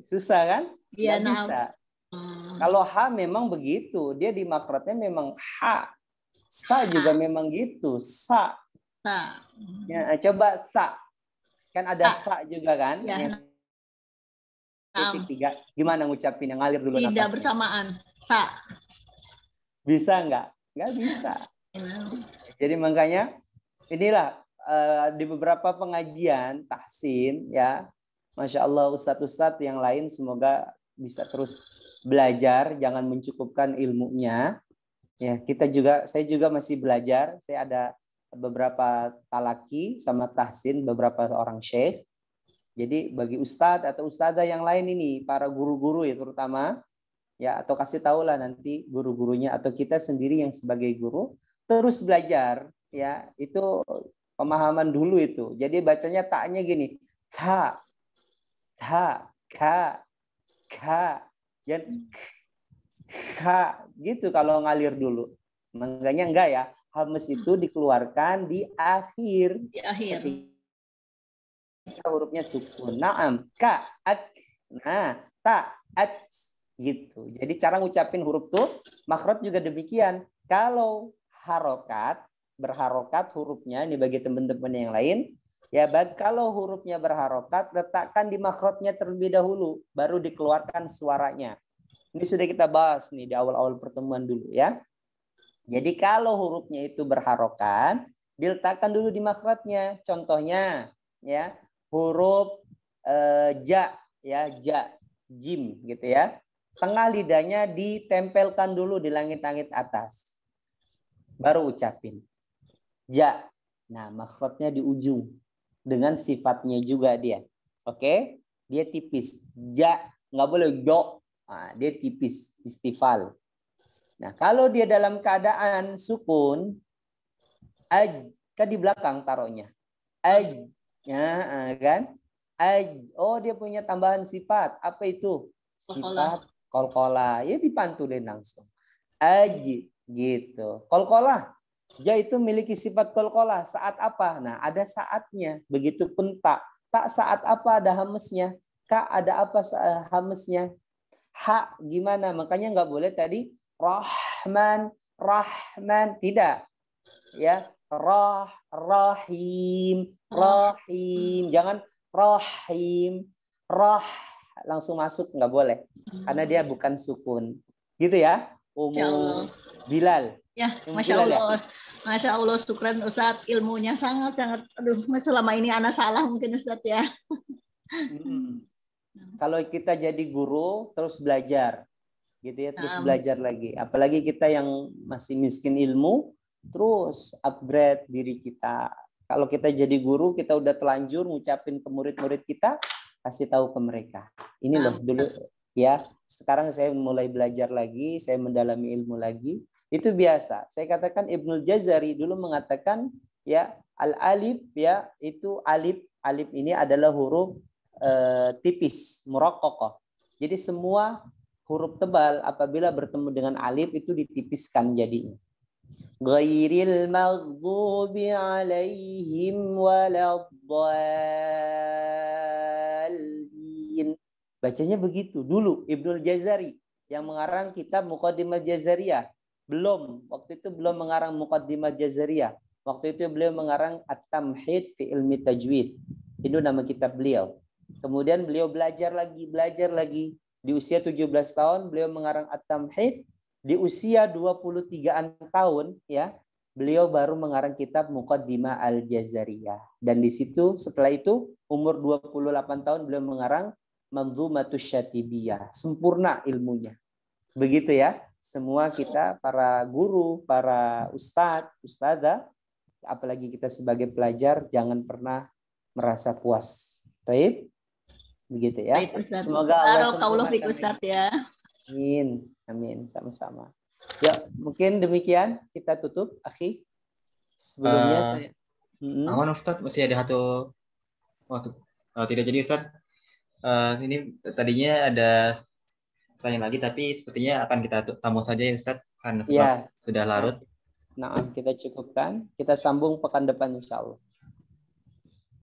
Susah kan? Iya, nggak bisa. Kalau H memang begitu. Dia di makhrajnya memang H. Sa juga memang gitu. Sa. Ya, coba sa. Kan ada sa juga kan? Ya. Titik 3. Gimana ngucapin yang ngalir dulu napasnya? Tidak bersamaan. Sa. Bisa nggak? Nggak bisa. Jadi makanya inilah di beberapa pengajian tahsin ya, Masya Allah ustadz-ustadz yang lain semoga bisa terus belajar, jangan mencukupkan ilmunya. Ya, saya juga masih belajar. Saya ada beberapa talaki sama tahsin, beberapa orang syekh. Jadi bagi ustadz atau ustadzah yang lain ini, para guru-guru ya terutama, ya atau kasih tahulah nanti guru-gurunya atau kita sendiri yang sebagai guru terus belajar. Ya, itu pemahaman dulu itu. Jadi bacanya taknya gini, ta, ka, dan ka gitu kalau ngalir dulu. Makanya enggak ya, hamas itu dikeluarkan di akhir. Di akhir. Hurufnya sukun. Naam, ka, at, nah, ta, at, gitu. Jadi cara ngucapin huruf tuh, makhraj juga demikian. Kalau harokat, berharokat hurufnya, ini bagi teman-teman yang lain, ya kalau hurufnya berharokat, letakkan di makhrajnya terlebih dahulu, baru dikeluarkan suaranya. Ini sudah kita bahas nih di awal-awal pertemuan dulu ya. Jadi kalau hurufnya itu berharokat, diletakkan dulu di makhrajnya. Contohnya ya, huruf ja ya, jim gitu ya. Tengah lidahnya ditempelkan dulu di langit-langit atas. Baru ucapin. Ja. Nah, makhrajnya di ujung dengan sifatnya juga dia. Oke? Dia tipis. Ja, nggak boleh do. Nah, dia tipis, istifal. Nah, kalau dia dalam keadaan sukun, kan di belakang taruhnya. Ya, kan? Oh, dia punya tambahan sifat. Apa itu? Sifat kolkola. Ya dipantulin langsung. Gitu. Kolkola. Ja itu memiliki sifat kolkola. Saat apa? Nah, ada saatnya. Begitupun tak. Tak saat apa ada hamesnya. Ka ada apa hamesnya. Ha gimana? Makanya nggak boleh tadi Rahman, tidak. Ya, Rahim. Jangan Rahim. Langsung masuk nggak boleh. Karena dia bukan sukun. Gitu ya. Bilal. Ya, Masya Allah. Masya Allah, syukran Ustadz. Ilmunya sangat-sangat, aduh, selama ini anak salah mungkin Ustadz ya. Kalau kita jadi guru, terus belajar. Gitu ya, terus belajar lagi. Apalagi kita yang masih miskin ilmu, terus upgrade diri kita. Kalau kita jadi guru, kita udah telanjur ngucapin ke murid-murid kita, kasih tahu ke mereka. Ini loh dulu ya, sekarang saya mulai belajar lagi, saya mendalami ilmu lagi. Itu biasa. Saya katakan Ibnul Jazari dulu mengatakan ya al-alif ya, itu alif ini adalah huruf tipis, muraqqaqah. Jadi semua huruf tebal apabila bertemu dengan alif itu ditipiskan jadinya. Ghairil maghdubi alaihim waladdallin. Bacanya begitu dulu Ibnul Jazari yang mengarang kitab Muqaddimah Jazariyah. Waktu itu belum mengarang Muqaddimah Jazariyah. Waktu itu beliau mengarang At-Tamhid fi Ilmi Tajwid. Itu nama kitab beliau. Kemudian beliau belajar lagi. Di usia 17 tahun beliau mengarang At-Tamhid. Di usia 23-an tahun ya, beliau baru mengarang kitab Muqaddimah Al-Jazariyah. Dan di situ setelah itu umur 28 tahun beliau mengarang Manzumatus Syatibiyah. Sempurna ilmunya. Begitu ya. Semua kita para guru, para ustadz, ustadzah, apalagi kita sebagai pelajar jangan pernah merasa puas. Baik? Begitu ya. Baik, Ustaz. Semoga Allah sempurnakan Ustaz ya. Amin. Amin. Sama-sama. Ya, mungkin demikian kita tutup, akhi. Sebelumnya saya Aman Ustaz, masih ada satu tidak jadi Ustaz. Ini tadinya ada pertanyaan lagi tapi sepertinya akan kita tamu saja ya Ustaz karena sudah larut. Nah, kita cukupkan. Kita sambung pekan depan insya Allah.